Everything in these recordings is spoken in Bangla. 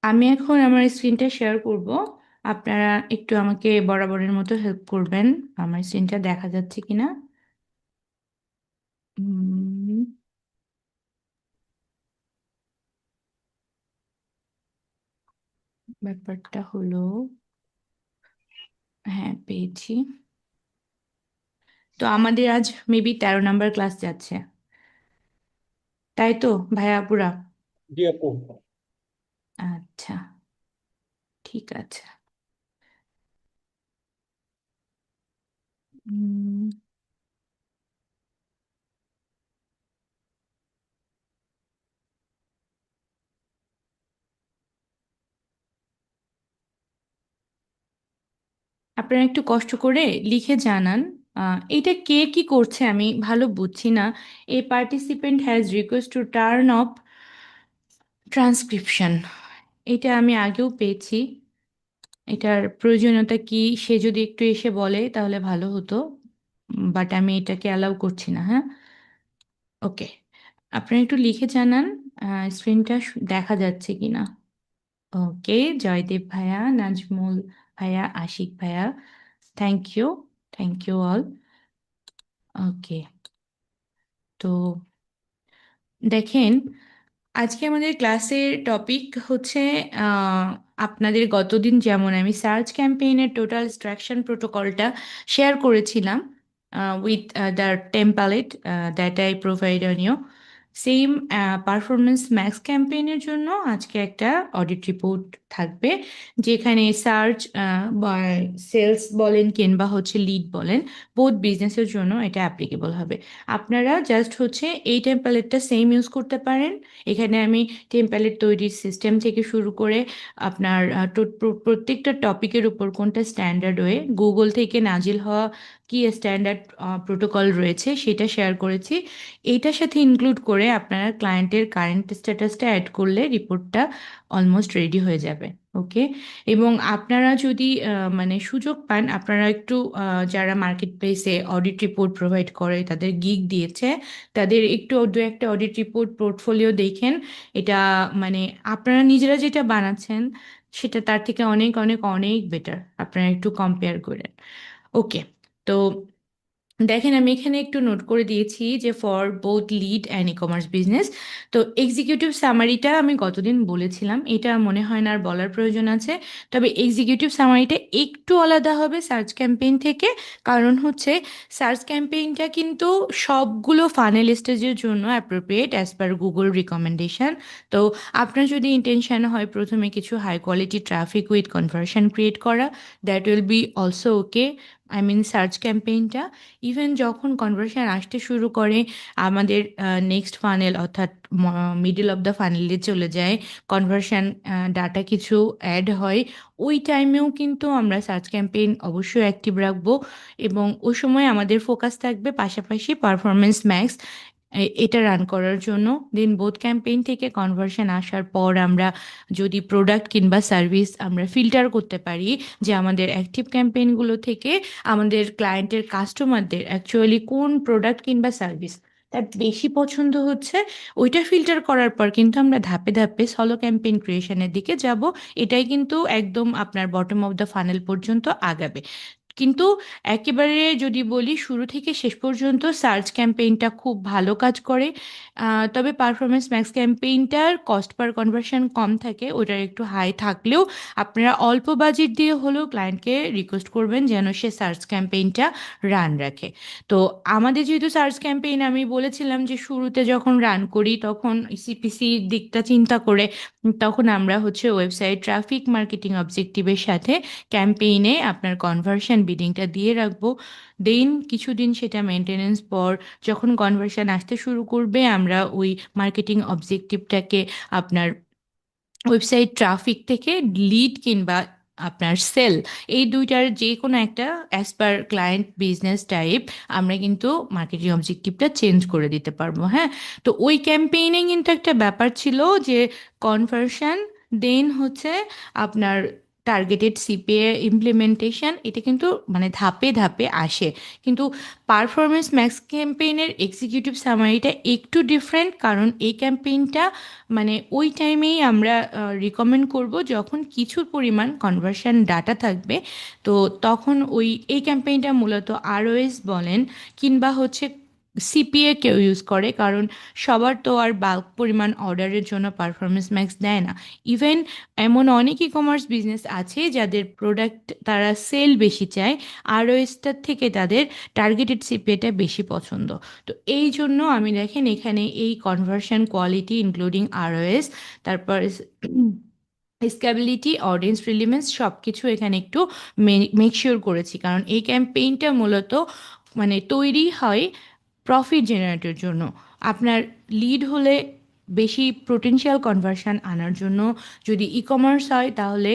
আমি এখন আমার স্ক্রিনটা শেয়ার করব। আপনারা একটু আমাকে বরাবরের মতো হেল্প করবেন। আমার স্ক্রিনটা দেখা যাচ্ছে কিনা। উম, ব্যাপারটা হলো, হ্যাঁ পেয়েছি। তো আমাদের আজ মেবি 13 নম্বর ক্লাস যাচ্ছে, তাই তো ভাইয়া আপুরা? জি আপু। আচ্ছা, ঠিক আছে। উম, আপনারা একটু কষ্ট করে লিখে জানান। এটা কে কি করছে আমি ভালো বুঝছি না। A participant has request to turn off transcription, এটা আমি আগেও পেয়েছি। এটার প্রয়োজনীয়তা কি সে যদি একটু এসে বলে তাহলে ভালো হতো, বাট আমি এটাকে অ্যালাউ করছি না। হ্যাঁ, ওকে। আপনারা একটু লিখে জানান স্ক্রিনটা দেখা যাচ্ছে কিনা। ওকে, জয়দেব ভাইয়া, নাজমুল ভাইয়া, আশিক ভাইয়া, thank you, thank you all. Okay, তো দেখেন, আজকে আমাদের ক্লাসের টপিক হচ্ছে আহ, আপনাদের গতদিন যেমন আমি সার্চ ক্যাম্পেইনের টোটাল স্ট্রাকশন প্রোটোকলটা শেয়ার করেছিলাম with the template that I provide on you, same performance max ক্যাম্পেইনের জন্য আজকে একটা অডিট রিপোর্ট থাকবে, যেখানে সার্চ বা সেলস বলেন কিংবা হচ্ছে লিড বলেন, বোথ বিজনেসের জন্য এটা অ্যাপ্লিকেবল হবে। আপনারা জাস্ট হচ্ছে এই টেম্পলেটটা সেম ইউজ করতে পারেন। এখানে আমি টেম্পলেট তৈরির সিস্টেম থেকে শুরু করে আপনার প্রত্যেকটা টপিকের উপর কোনটা স্ট্যান্ডার্ড ওয়ে গুগল থেকে নাজিল হওয়া কি স্ট্যান্ডার্ড প্রোটোকল রয়েছে সেটা শেয়ার করেছি। এইটার সাথে ইনক্লুড করে আপনারা ক্লায়েন্টের কারেন্ট স্ট্যাটাসটা অ্যাড করলে রিপোর্টটা অলমোস্ট রেডি হয়ে যাবে। ওকে, এবং আপনারা যদি মানে সুযোগ পান, আপনারা একটু যারা মার্কেট প্লেসে অডিট রিপোর্ট প্রোভাইড করে তাদের গিগ দিয়েছে, তাদের একটু দু একটা অডিট রিপোর্ট পোর্টফোলিও দেখেন। এটা মানে আপনারা নিজেরা যেটা বানাচ্ছেন সেটা তার থেকে অনেক অনেক অনেক বেটার, আপনারা একটু কম্পেয়ার করেন। ওকে, তো দেখেন আমি এখানে একটু নোট করে দিয়েছি যে for both lead and E commerce business. তো এক্সিকিউটিভ সামারিটা আমি গতদিন বলেছিলাম, এটা মনে হয় না আর বলার প্রয়োজন আছে। তবে এক্সিকিউটিভ সামারিটা একটু আলাদা হবে সার্চ ক্যাম্পেইন থেকে, কারণ হচ্ছে সার্চ ক্যাম্পেইনটা কিন্তু সবগুলো ফানেল স্টেজের জন্য appropriate as per Google recommendation. তো আপনার যদি ইন্টেনশন হয় প্রথমে কিছু high quality traffic with conversion create করা, that will be also okay. I mean search ক্যাম্পেইনটা ইভেন যখন কনভার্সন আসতে শুরু করে, আমাদের নেক্সট ফানেল অর্থাৎ মিডল অফ দ্য ফানেলে চলে যায়, কনভার্সন ডাটা কিছু অ্যাড হয়, ওই টাইমেও কিন্তু আমরা সার্চ ক্যাম্পেইন অবশ্যই অ্যাক্টিভ রাখবো। এবং ওই সময় আমাদের ফোকাস থাকবে পাশাপাশি পারফরমেন্স ম্যাক্স এটা রান করার জন্য। দেন বোথ ক্যাম্পেইন থেকে কনভার্সন আসার পর আমরা যদি প্রোডাক্ট কিংবা সার্ভিস আমরা ফিল্টার করতে পারি, যে আমাদের অ্যাক্টিভ ক্যাম্পেইনগুলো থেকে আমাদের ক্লায়েন্টের কাস্টমারদের অ্যাকচুয়ালি কোন প্রোডাক্ট কিংবা সার্ভিস তার বেশি পছন্দ হচ্ছে, ওইটা ফিল্টার করার পর কিন্তু আমরা ধাপে ধাপে সলো ক্যাম্পেইন ক্রিয়েশনের দিকে যাব। এটাই কিন্তু একদম আপনার বটম অফ দ্য ফানেল পর্যন্ত আগাবে। কিন্তু একেবারে যদি বলি শুরু থেকে শেষ পর্যন্ত সার্চ ক্যাম্পেইনটা খুব ভালো কাজ করে। তবে পারফরমেন্স ম্যাক্স ক্যাম্পেইনটার কস্ট পার কনভার্সন কম থাকে, ওটার একটু হাই থাকলেও আপনারা অল্প বাজেট দিয়ে হলেও ক্লায়েন্টকে রিকোয়েস্ট করবেন যেন সে সার্চ ক্যাম্পেইনটা রান রাখে। তো আমাদের যেহেতু সার্চ ক্যাম্পেইন আমি বলেছিলাম যে শুরুতে যখন রান করি তখন সিপিসির দিকটা চিন্তা করে তখন আমরা হচ্ছে ওয়েবসাইট ট্রাফিক মার্কেটিং অবজেক্টিভের সাথে ক্যাম্পেইনে আপনার কনভার্সন বিডিংটা দিয়ে রাখবো। দেন কিছুদিন সেটা মেনটেনেন্স পর যখন কনভার্সন আসতে শুরু করবে আমরা ওই মার্কেটিং অবজেক্টিভটাকে আপনার ওয়েবসাইট ট্রাফিক থেকে লিড কিংবা আপনার সেল, এই দুইটার যে কোনো একটা as per client business type আমরা কিন্তু মার্কেটিং অবজেক্টিভটা চেঞ্জ করে দিতে পারবো। হ্যাঁ, তো ওই ক্যাম্পেইনে কিন্তু একটা ব্যাপার ছিল যে কনভার্সন, দেন হচ্ছে আপনার টার্গেটেড সিপিএ ইমপ্লিমেন্টেশন, এটা কিন্তু মানে ধাপে ধাপে আসে। কিন্তু পারফরমেন্স ম্যাক্স ক্যাম্পেইনের এক্সিকিউটিভ সামারিটা একটু ডিফারেন্ট, কারণ এই ক্যাম্পেইনটা মানে ওই টাইমেই আমরা রিকমেন্ড করব যখন কিছু পরিমাণ কনভার্সন ডাটা থাকবে। তো তখন এই ক্যাম্পেইনটা মূলত আরওএস বলেন কিংবা হচ্ছে সিপিএ কেউ ইউজ করে, কারণ সবার তো আর বাল্ক পরিমাণ অর্ডারের জন্য পারফরমেন্স ম্যাক্স দেয় না। ইভেন এমন অনেক ই কমার্স বিজনেস আছে যাদের প্রোডাক্ট তারা সেল বেশি চায়, আরওএসটার থেকে তাদের টার্গেটেড সিপিএটা বেশি পছন্দ। তো এই জন্য আমি দেখেন এখানে এই কনভার্সন কোয়ালিটি ইনক্লুডিং আরওএস, তারপর স্ক্যাবিলিটি, অডিয়েন্স রিলিভেন্স সব কিছু এখানে একটু মেকশিওর করেছি, কারণ এই ক্যাম্পেইনটা মূলত মানে তৈরি হয় প্রফিট জেনারেটের জন্য। আপনার লিড হলে বেশি পোটেনশিয়াল কনভার্সন আনার জন্য। যদি ই কমার্স হয় তাহলে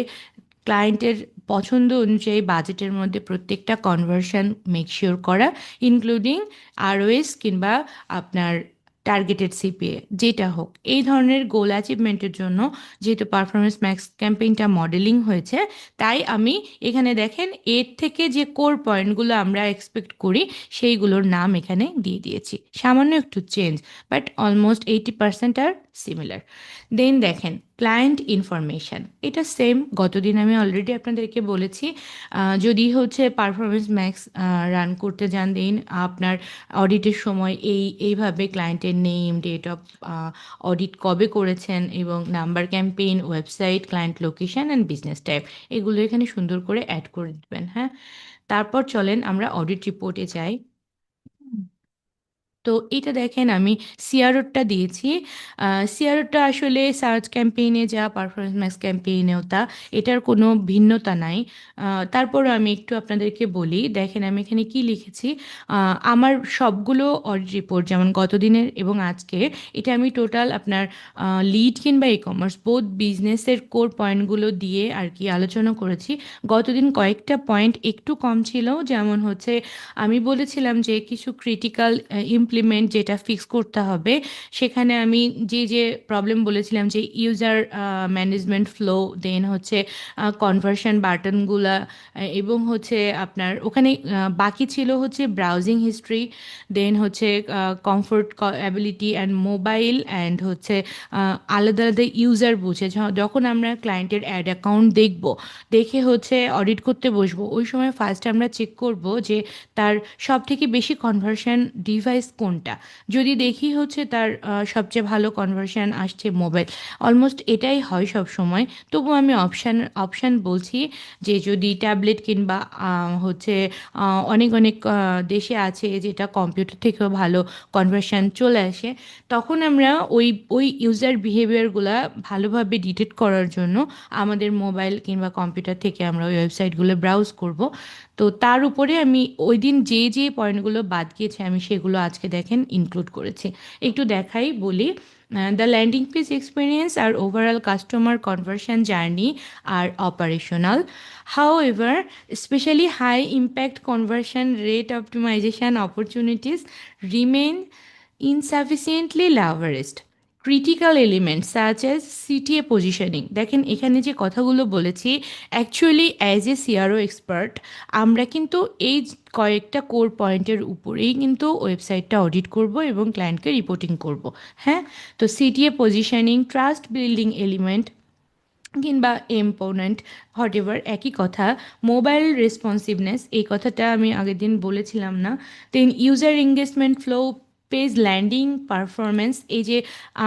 ক্লায়েন্টের পছন্দ অনুযায়ী বাজেটের মধ্যে প্রত্যেকটা কনভার্সন মেকশিওর করা, ইনক্লুডিং আরওএস কিংবা আপনার টার্গেটেড সিপিএ যেটা হোক, এই ধরনের গোল অ্যাচিভমেন্টের জন্য যেহেতু পারফরমেন্স ম্যাক্স ক্যাম্পেইনটা মডেলিং হয়েছে, তাই আমি এখানে দেখেন এর থেকে যে কোর পয়েন্টগুলো আমরা এক্সপেক্ট করি সেইগুলোর নাম এখানে দিয়ে দিয়েছি, সামান্য একটু চেঞ্জ, বাট অলমোস্ট 80% আর সিমিলার। দেন দেখেন ক্লায়েন্ট ইনফরমেশান, এটা সেম, গতদিন আমি অলরেডি আপনাদেরকে বলেছি। যদি হচ্ছে পারফরমেন্স ম্যাক্স রান করতে যান, দেন আপনার অডিটের সময় এইভাবে ক্লায়েন্টের নেম, ডেট অফ অডিট কবে করেছেন এবং number, campaign, website, client location and business type, এগুলো এখানে সুন্দর করে অ্যাড করে দেবেন। হ্যাঁ, তারপর চলেন আমরা অডিট রিপোর্টে যাই। তো এটা দেখেন আমি সিআরওটা দিয়েছি। সিআরওটা আসলে সার্চ ক্যাম্পেইনে যা, পারফরমেন্স ম্যাক্স ক্যাম্পেইনেও তা, এটার কোনো ভিন্নতা নাই। তারপরও আমি একটু আপনাদেরকে বলি, দেখেন আমি এখানে কি লিখেছি। আমার সবগুলো অডিট রিপোর্ট যেমন গতদিনের এবং আজকে, এটা আমি টোটাল আপনার লিড কিংবা ই কমার্স বোথ বিজনেসের কোর পয়েন্টগুলো দিয়ে আর কি আলোচনা করেছি। গতদিন কয়েকটা পয়েন্ট একটু কম ছিল, যেমন হচ্ছে আমি বলেছিলাম যে কিছু ক্রিটিক্যাল ইমপ্লিমেন্ট যেটা ফিক্স করতে হবে, সেখানে আমি যে যে প্রবলেম বলেছিলাম যে ইউজার ম্যানেজমেন্ট ফ্লো, দেন হচ্ছে কনভার্সন বাটনগুলা, এবং হচ্ছে আপনার ওখানে বাকি ছিল হচ্ছে ব্রাউজিং হিস্ট্রি, দেন হচ্ছে comfort ability and mobile, and হচ্ছে আলাদা আলাদা ইউজার বুঝে যখন আমরা ক্লায়েন্টের অ্যাড অ্যাকাউন্ট দেখব, দেখে হচ্ছে অডিট করতে বসবো, ওই সময় ফার্স্ট আমরা চেক করব যে তার সব থেকে বেশি কনভার্সন ডিভাইস কোনটা। যদি দেখি হচ্ছে তার সবচেয়ে ভালো কনভার্সন আসছে মোবাইল, অলমোস্ট এটাই হয় সব সময়। তবু আমি অপশান বলছি যে যদি ট্যাবলেট কিংবা হচ্ছে অনেক অনেক দেশে আছে যেটা কম্পিউটার থেকেও ভালো কনভার্সন চলে আসে, তখন আমরা ওই ওই ইউজার বিহেভিয়ারগুলো ভালোভাবে ডিটেক্ট করার জন্য আমাদের মোবাইল কিংবা কম্পিউটার থেকে আমরা ওই ওয়েবসাইটগুলো ব্রাউজ করব। তো তার উপরে আমি ওই দিন যে যে পয়েন্টগুলো বাদ গিয়েছে আমি সেগুলো আজকে দেখেন ইনক্লুড করেছি। একটু দেখাই বলি। The landing page experience or overall customer conversion journey are operational. However, especially high impact conversion rate optimization opportunities remain insufficiently leveraged. Critical element such as CTA positioning, দেখেন এখানে যে কথাগুলো বলেছি, actually as a CRO expert আমরা কিন্তু এই কয়েকটা কোর পয়েন্টের উপরেই কিন্তু ওয়েবসাইটটা অডিট করব এবং ক্লায়েন্টকে রিপোর্টিং করব। হ্যাঁ, তো CTA positioning, trust building element কিংবা এম্পোনেন্ট, হোয়াট এভার একই কথা। মোবাইল রেসপন্সিভনেস, এই কথাটা আমি আগের দিন বলেছিলাম না। Then user engagement flow, page landing performance, এই যে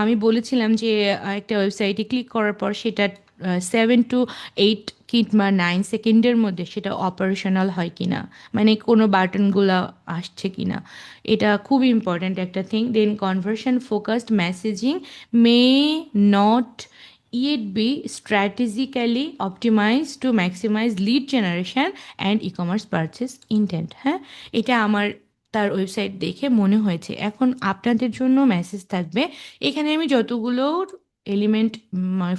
আমি বলেছিলাম যে একটা ওয়েবসাইটে ক্লিক করার পর সেটা 7 to 8 কিংবা 9 সেকেন্ডের মধ্যে সেটা অপারেশনাল হয় কিনা, মানে কোনো বাটনগুলো আসছে কিনা, এটা খুব ইম্পর্ট্যান্ট একটা thing. Then conversion focused messaging may not yet be strategically optimized to maximize lead generation and e-commerce purchase intent। হ্যাঁ, এটা আমার তার ওয়েবসাইট দেখে মনে হয়েছে। এখন আপনাদের জন্য মেসেজ থাকবে, এখানে আমি যতগুলো এলিমেন্ট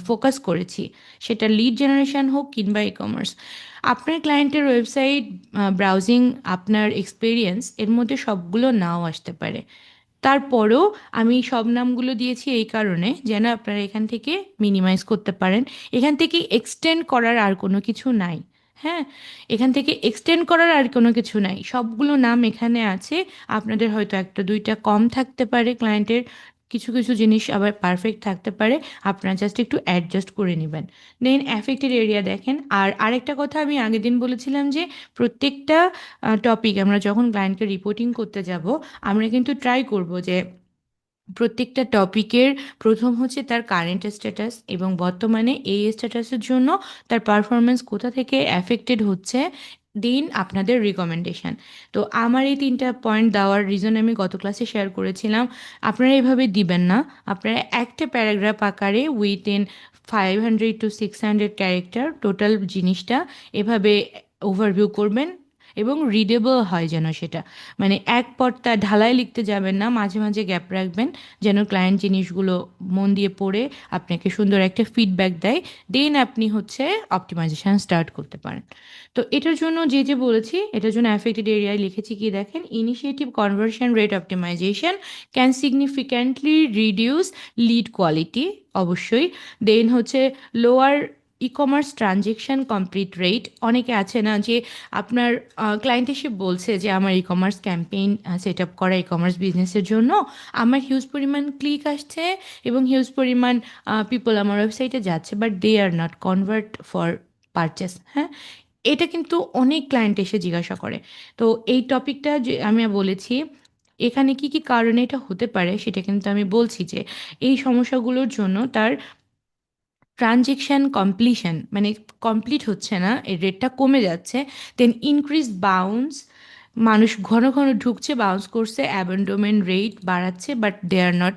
ফোকাস করেছি, সেটা লিড জেনারেশন হোক কিংবা ই কমার্স, আপনার ক্লায়েন্টের ওয়েবসাইট ব্রাউজিং, আপনার এক্সপিরিয়েন্স, এর মধ্যে সবগুলো নাও আসতে পারে। তারপরেও আমি সব নামগুলো দিয়েছি এই কারণে যেন আপনারা এখান থেকে মিনিমাইজ করতে পারেন। এখান থেকে এক্সটেন্ড করার আর কোনো কিছু নাই। হ্যাঁ, এখান থেকে এক্সটেন্ড করার আর কোনো কিছু নাই, সবগুলো নাম এখানে আছে। আপনাদের হয়তো একটা দুইটা কম থাকতে পারে, ক্লায়েন্টের কিছু কিছু জিনিস আবার পারফেক্ট থাকতে পারে, আপনারা জাস্ট একটু অ্যাডজাস্ট করে নেবেন। দেন অ্যাফেক্টেড এরিয়া দেখেন। আর আরেকটা কথা আমি আগের দিন বলেছিলাম যে প্রত্যেকটা টপিক আমরা যখন ক্লায়েন্টকে রিপোর্টিং করতে যাব, আমরা কিন্তু ট্রাই করব যে প্রত্যেকটা টপিকের প্রথম হচ্ছে তার কারেন্ট স্ট্যাটাস এবং বর্তমানে এই স্ট্যাটাসের জন্য তার পারফরমেন্স কোথা থেকে অ্যাফেক্টেড হচ্ছে, দিন আপনাদের রিকমেন্ডেশন। তো আমার এই তিনটা পয়েন্ট দেওয়ার রিজন আমি গত ক্লাসে শেয়ার করেছিলাম। আপনারা এভাবে দিবেন না, আপনারা একটা প্যারাগ্রাফ আকারে উইথিন 500 to 600 ক্যারেক্টার টোটাল জিনিসটা এভাবে ওভারভিউ করবেন, এবং রিডেবল হয় যেন সেটা, মানে এক পর্তা ঢালাই লিখতে যাবেন না, মাঝে মাঝে গ্যাপ রাখবেন যেন ক্লায়েন্ট জিনিসগুলো মন দিয়ে পড়ে আপনাকে সুন্দর একটা ফিডব্যাক দেয়। দেন আপনি হচ্ছে অপটিমাইজেশন স্টার্ট করতে পারেন। তো এটার জন্য যে যে বলেছি, এটার জন্য অ্যাফেক্টেড এরিয়ায় লিখেছি কি দেখেন, initiative conversion rate optimisation can significantly reduce lead quality, অবশ্যই। দেন হচ্ছে lower ecommerce transaction complete rate. অনেকে আছে না যে আপনার ক্লায়েন্ট এসে বলছে যে আমার e commerce campaign set up করা ই কমার্স বিজনেসের জন্য আমার হিউজ পরিমাণ ক্লিক আসছে এবং হিউজ পরিমাণ পিপল আমার ওয়েবসাইটে যাচ্ছে, but they are not convert for purchase. হ্যাঁ, এটা কিন্তু অনেক ক্লায়েন্ট এসে জিজ্ঞাসা করে। তো এই টপিকটা যে আমি বলেছি, এখানে কি কি কারণে এটা হতে পারে সেটা কিন্তু আমি বলছি যে এই সমস্যাগুলোর জন্য তার ট্রানজেকশন কমপ্লিশন মানে কমপ্লিট হচ্ছে না, এর রেটটা কমে যাচ্ছে। দেন ইনক্রিজ বাউন্স, মানুষ ঘন ঘন ঢুকছে, বাউন্স করছে, অ্যাবান্ডনমেন্ট রেট বাড়াচ্ছে, but they are not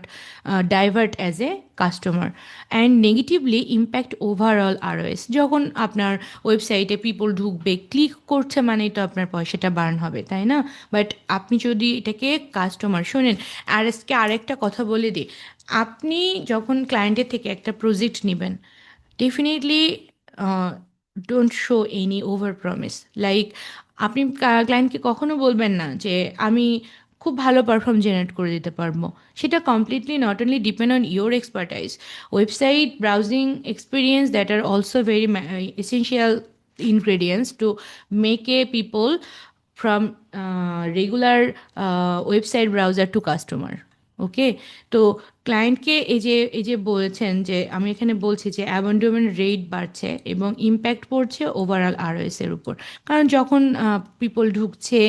divert as a customer. And negatively impact overall ROS, যখন আপনার ওয়েবসাইটে পিপল ঢুকবে ক্লিক করছে মানেই তো আপনার পয়সাটা বার্ন হবে, তাই না? বাট আপনি যদি এটাকে কাস্টমার শোনেন, আর আজকে আরেকটা কথা বলে দিই, আপনি যখন ক্লায়েন্টের থেকে একটা প্রজেক্ট নেবেন, definitely don't show any over promise. Like আপনি ক্লায়েন্টকে কখনো বলবেন না যে আমি খুব ভালো পারফর্ম জেনারেট করে দিতে পারবো। সেটা completely not only depend on your expertise, website browsing experience that are also very essential ingredients to make a people from regular website browser to customer. ওকে, তো ক্লায়েন্টকে এই যে বলেছেন যে আমি এখানে বলছি যে অ্যাবান্ডনমেন্ট রেট বাড়ছে এবং ইম্প্যাক্ট পড়ছে ওভারঅল আরওএস এর উপর। কারণ যখন পিপল ঢুকছে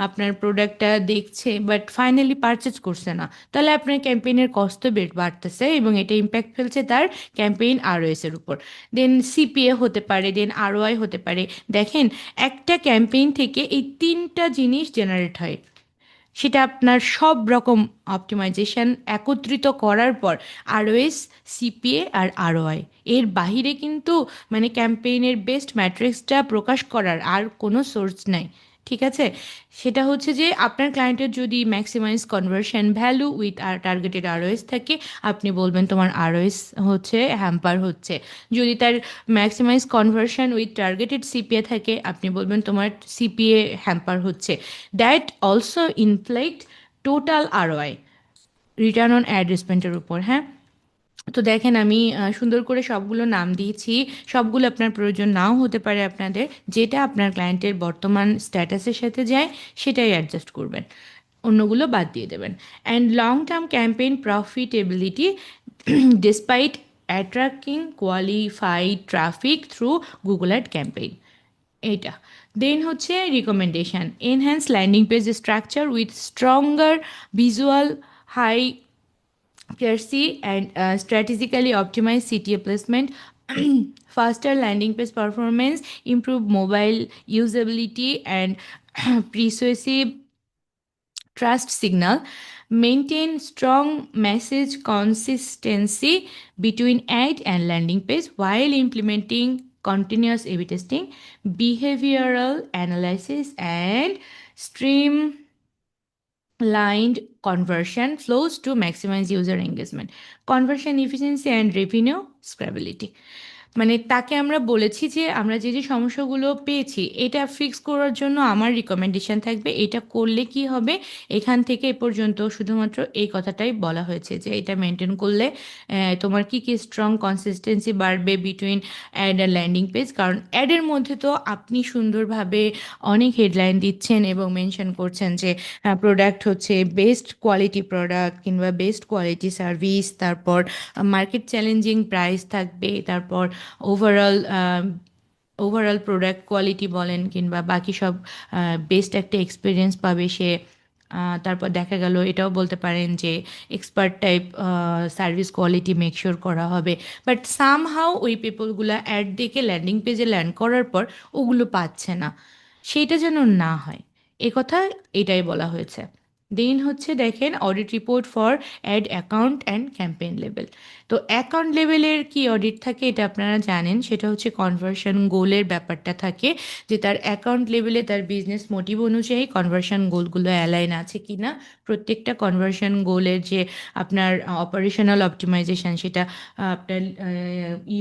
আপনার প্রোডাক্টটা দেখছে বাট ফাইনালি পারচেজ করছে না, তাহলে আপনার ক্যাম্পেইনের কস্ট বাড়তেছে এবং এটা ইম্প্যাক্ট ফেলছে তার ক্যাম্পেইন আরওএস এর উপর। দেন সিপিএ হতে পারে, দেন আরওআই হতে পারে। দেখেন, একটা ক্যাম্পেইন থেকে এই তিনটা জিনিস জেনারেট হয়, সেটা আপনার সব রকম অপটিমাইজেশন একত্রিত করার পর আরওএস, সিপিএ আর আরওআই, এর বাহিরে কিন্তু মানে ক্যাম্পেইনের বেস্ট ম্যাট্রিক্সটা প্রকাশ করার আর কোনো সোর্স নাই। ঠিক আছে, সেটা হচ্ছে যে আপনার ক্লায়েন্টের যদি ম্যাক্সিমাইজ কনভার্সন ভ্যালু উইথ আর টার্গেটেড আরওএস থাকে, আপনি বলবেন তোমার আরওএস হচ্ছে হ্যাম্পার হচ্ছে। যদি তার maximize conversion with targeted CPA থাকে, আপনি বলবেন তোমার সিপিএ হ্যাম্পার হচ্ছে। That also inflect total ROI, return on ad স্পেন্ডের উপর। হ্যাঁ, তো দেখেন আমি সুন্দর করে সবগুলো নাম দিয়েছি। সবগুলো আপনার প্রয়োজন নাও হতে পারে আপনাদের, যেটা আপনার ক্লায়েন্টের বর্তমান স্ট্যাটাসের সাথে যায় সেটাই অ্যাডজাস্ট করবেন, অন্যগুলো বাদ দিয়ে দেবেন। And long term campaign profitability despite attracting qualified traffic through Google ad campaign, এইটা। দেন হচ্ছে recommendation, enhance landing page structure with stronger visual, high accuracy and strategically optimize CTA placement, faster landing page performance, improve mobile usability and persuasive trust signal, maintain strong message consistency between ad and landing page while implementing continuous A/B testing, behavioral analysis, and stream lined conversion flows to maximize user engagement, conversion efficiency, and revenue scalability. মানে তাকে আমরা বলেছি যে আমরা যে যে সমস্যাগুলো পেয়েছি এটা ফিক্স করার জন্য আমার রিকমেন্ডেশন থাকবে, এটা করলে কি হবে। এখান থেকে এ পর্যন্ত শুধুমাত্র এই কথাটাই বলা হয়েছে যে এটা মেনটেন করলে তোমার কি কি স্ট্রং কনসিস্টেন্সি বাড়বে বিটুইন অ্যাড আর ল্যান্ডিং পেজ। কারণ অ্যাডের মধ্যে তো আপনি সুন্দরভাবে অনেক হেডলাইন দিচ্ছেন এবং মেনশন করছেন যে প্রোডাক্ট হচ্ছে বেস্ট কোয়ালিটি প্রোডাক্ট কিংবা বেস্ট কোয়ালিটি সার্ভিস, তারপর মার্কেট চ্যালেঞ্জিং প্রাইস থাকবে, তারপর ওভারঅল ওভারঅল প্রোডাক্ট কোয়ালিটি বলেন কিংবা বাকি সব বেস্ট একটা এক্সপিরিয়েন্স পাবে সে। তারপর দেখা গেল এটাও বলতে পারেন যে expert type service quality make sure করা হবে। বাট সামহাও ওই পিপলগুলো অ্যাড দেখে ল্যান্ডিং পেজে ল্যান্ড করার পর ওগুলো পাচ্ছে না, সেইটা যেন না হয় এ কথা এটাই বলা হয়েছে। দেন হচ্ছে দেখেন audit report for ad account and campaign level. তো অ্যাকাউন্ট লেভেলের কি অডিট থাকে এটা আপনারা জানেন, সেটা হচ্ছে কনভার্সন গোলের ব্যাপারটা থাকে, যে তার অ্যাকাউন্ট লেভেলে তার বিজনেস মোটিভ অনুযায়ী কনভার্সন গোলগুলো অ্যালাইন আছে কি না। প্রত্যেকটা কনভার্সন গোলের যে আপনার অপারেশনাল অপটিমাইজেশন সেটা আপনার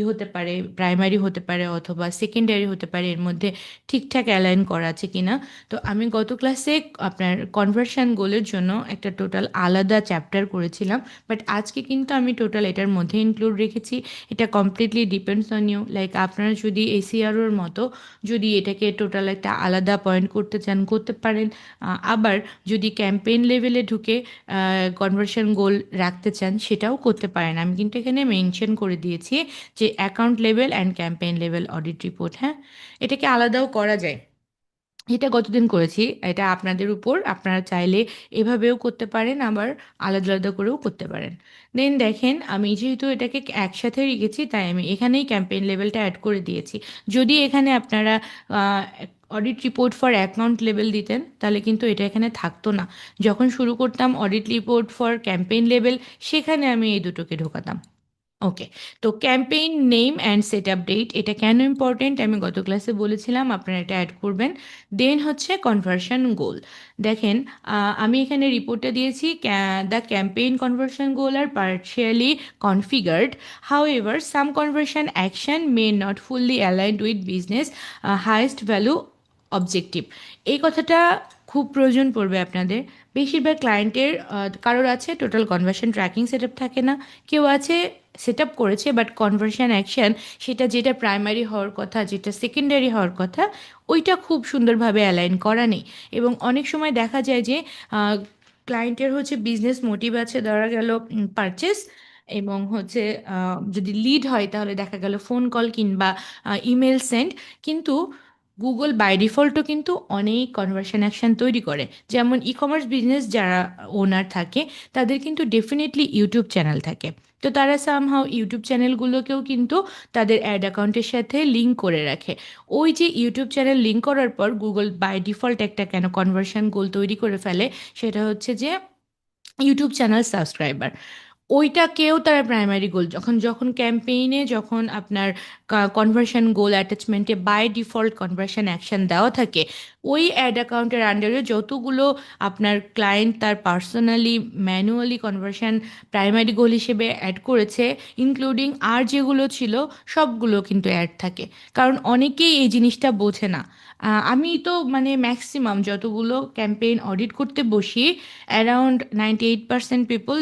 হতে পারে, প্রাইমারি হতে পারে অথবা সেকেন্ডারি হতে পারে, এর মধ্যে ঠিকঠাক অ্যালাইন করা আছে কি না। তো আমি গত ক্লাসে আপনার কনভার্সন গোলের জন্য একটা টোটাল আলাদা চ্যাপ্টার করেছিলাম, বাট আজকে কিন্তু আমি টোটাল এটার মধ্যে ইনক্লুড রেখেছি। এটা completely depends on you, like আপনারা যদি এসিআরওর মতো যদি এটাকে টোটাল একটা আলাদা পয়েন্ট করতে চান করতে পারেন। আবার যদি ক্যাম্পেইন লেভেলে ঢুকে কনভার্সন গোল রাখতে চান সেটাও করতে পারেন। আমি কিন্তু এখানে মেনশন করে দিয়েছি যে account level and campaign level audit report, হ্যাঁ এটাকে আলাদাও করা যায়। এটা গতদিন করেছি, এটা আপনাদের উপর, আপনারা চাইলে এভাবেও করতে পারেন আবার আলাদা আলাদা করেও করতে পারেন। দেন দেখেন আমি যেহেতু এটাকে একসাথে রেখেছি তাই আমি এখানেই ক্যাম্পেইন লেভেলটা অ্যাড করে দিয়েছি। যদি এখানে আপনারা audit report for account level দিতেন তাহলে কিন্তু এটা এখানে থাকতো না। যখন শুরু করতাম audit report for campaign level সেখানে আমি এই দুটোকে ঢোকাতাম। ওকে, তো campaign name and set up date এটা কেন ইম্পর্টেন্ট আমি গত ক্লাসে বলেছিলাম, আপনারা এটা অ্যাড করবেন। দেন হচ্ছে কনভার্সন গোল। দেখেন আমি এখানে রিপোর্টটা দিয়েছি, the campaign conversion goal are partially configured, however some conversion action may not fully aligned with business highest value objective. এই কথাটা খুব প্রয়োজন পড়বে আপনাদের। বেশিরভাগ ক্লায়েন্টের কারোর আছে total conversion tracking set up থাকে না, কেউ আছে সেট আপ করেছে বাট কনভার্সন অ্যাকশন সেটা যেটা প্রাইমারি হওয়ার কথা যেটা সেকেন্ডারি হওয়ার কথা ওইটা খুব সুন্দরভাবে অ্যালাইন করা নেই। এবং অনেক সময় দেখা যায় যে ক্লায়েন্টের হচ্ছে বিজনেস মোটিভ আছে, ধরা গেল পারচেস, এবং হচ্ছে যদি লিড হয় তাহলে দেখা গেল ফোন কল কিংবা ইমেল সেন্ড। কিন্তু গুগল বাই ডিফল্টও কিন্তু অনেক কনভার্সন অ্যাকশন তৈরি করে। যেমন ই কমার্স বিজনেস যারা ওনার থাকে তাদের কিন্তু ডেফিনেটলি ইউটিউব চ্যানেল থাকে, তো তারা সামহাও ইউটিউব চ্যানেলগুলোকেও কিন্তু তাদের অ্যাড অ্যাকাউন্টের সাথে লিঙ্ক করে রাখে। ওই যে ইউটিউব চ্যানেল লিঙ্ক করার পর গুগল বাই ডিফল্ট একটা কেন কনভার্সন গোল তৈরি করে ফেলে, সেটা হচ্ছে যে ইউটিউব চ্যানেল সাবস্ক্রাইবার, ওইটাকেও তারা প্রাইমারি গোল যখন যখন ক্যাম্পেইনে যখন আপনার কনভার্সন গোল অ্যাটাচমেন্টে বাই ডিফল্ট কনভার্সন অ্যাকশন দেওয়া থাকে, ওই অ্যাড অ্যাকাউন্টের আন্ডারে যতগুলো আপনার ক্লায়েন্ট তার পার্সোনালি ম্যানুয়ালি কনভার্সন প্রাইমারি গোল হিসেবে অ্যাড করেছে, ইনক্লুডিং আর যেগুলো ছিল সবগুলো কিন্তু অ্যাড থাকে। কারণ অনেকেই এই জিনিসটা বোঝে না। আমি তো মানে ম্যাক্সিমাম যতগুলো ক্যাম্পেইন অডিট করতে বসি, around 98% people